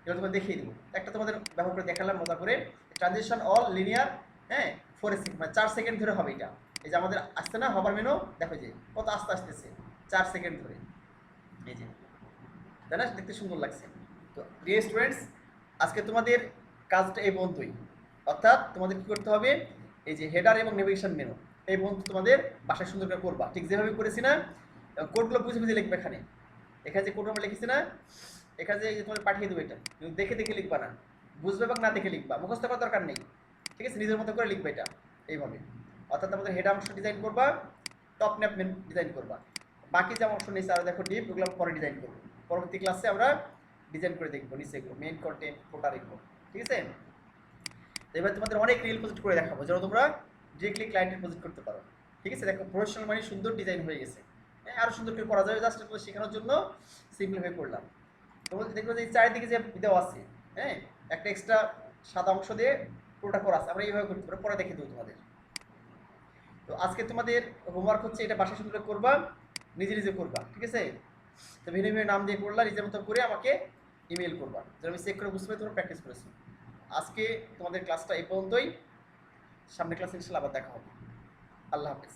এগুলো তোমাদের দেখিয়ে দিব। একটা তোমাদের ব্যবহার করে দেখালাম মজা করে, ট্রানজিশন অল লিনিয়ার, হ্যাঁ, 4 সেকেন্ড, মানে 4 সেকেন্ড ধরে হবে এটা। এই যে আমাদের আসছে না হবার মেনু, দেখো যে কত আস্তে আসতেছে, 4 সেকেন্ড ধরে, এই যে, তাই না, দেখতে সুন্দর লাগছে। তো ডিয়ার স্টুডেন্টস, আজকে তোমাদের কাজটা এই পর্যন্তই, অর্থাৎ তোমাদের কি করতে হবে, এই যে হেডার এবং নেভিগেশন মেনু এই পর্যন্ত তোমাদের বাসায় সুন্দর করে করবা, ঠিক যেভাবে করেছি না, কোডগুলো বুঝে বুঝে লিখবে। এখানে যে কোড আমরা লিখেছি না, এখানে যে তোমাদের পাঠিয়ে দেবো, এটা দেখে দেখে লিখবা না, বুঝবে বা না দেখে লিখবা, মুখস্থ করার দরকার নেই, ঠিক আছে, নিজের মতো করে লিখবে এটা এইভাবে। অর্থাৎ আমাদের হেড অংশ ডিজাইন করবা, টপ ন্যাপ ডিজাইন করবা, বাকি যে অংশ নিচে আরো দেখো ডিপ, ওগুলো পরে ডিজাইন করবো, পরবর্তী ক্লাসে আমরা ডিজাইন করে দেখবো নিচে এগুলো, মেইন কন্টেন্ট, ফোল্ডার এগুলো, ঠিক আছে। এবার তোমাদের অনেক রিল প্রজেক্ট করে দেখাবো, যেন তোমরা ডিরেক্টলি ক্লায়েন্টের প্রজেক্ট করতে পারো, ঠিক আছে। দেখো প্রফেশনাল মানে সুন্দর ডিজাইন হয়ে গেছে, হ্যাঁ, আরো সুন্দর করে করা যাবে, জাস্ট তোমাদের শেখানোর জন্য সিম্পলিফাই করলাম। তোমরা দেখবে যে চারিদিকে যে দেওয়া আছে, হ্যাঁ, একটা এক্সট্রা সাদা অংশ দিয়ে পুরোটা করা আছে, আমরা এইভাবে করতে পারবো, পরে দেখে দেবো তোমাদের। তো আজকে তোমাদের হোমওয়ার্ক হচ্ছে এটা বাসায় সুন্দর করবা, নিজে নিজে করবা, ঠিক আছে। তো ভিন্ন ভিন্ন নাম দিয়ে করলা, নিজের মতো করে আমাকে ইমেল করবা, যেন আমি চেক করে বুঝতে পারি তোমরা প্র্যাকটিস করেছো। আজকে তোমাদের ক্লাসটা এই পর্যন্তই, সামনের ক্লাসে ইনশাআল্লাহ আবার দেখা হবে। আল্লাহ হাফেজ।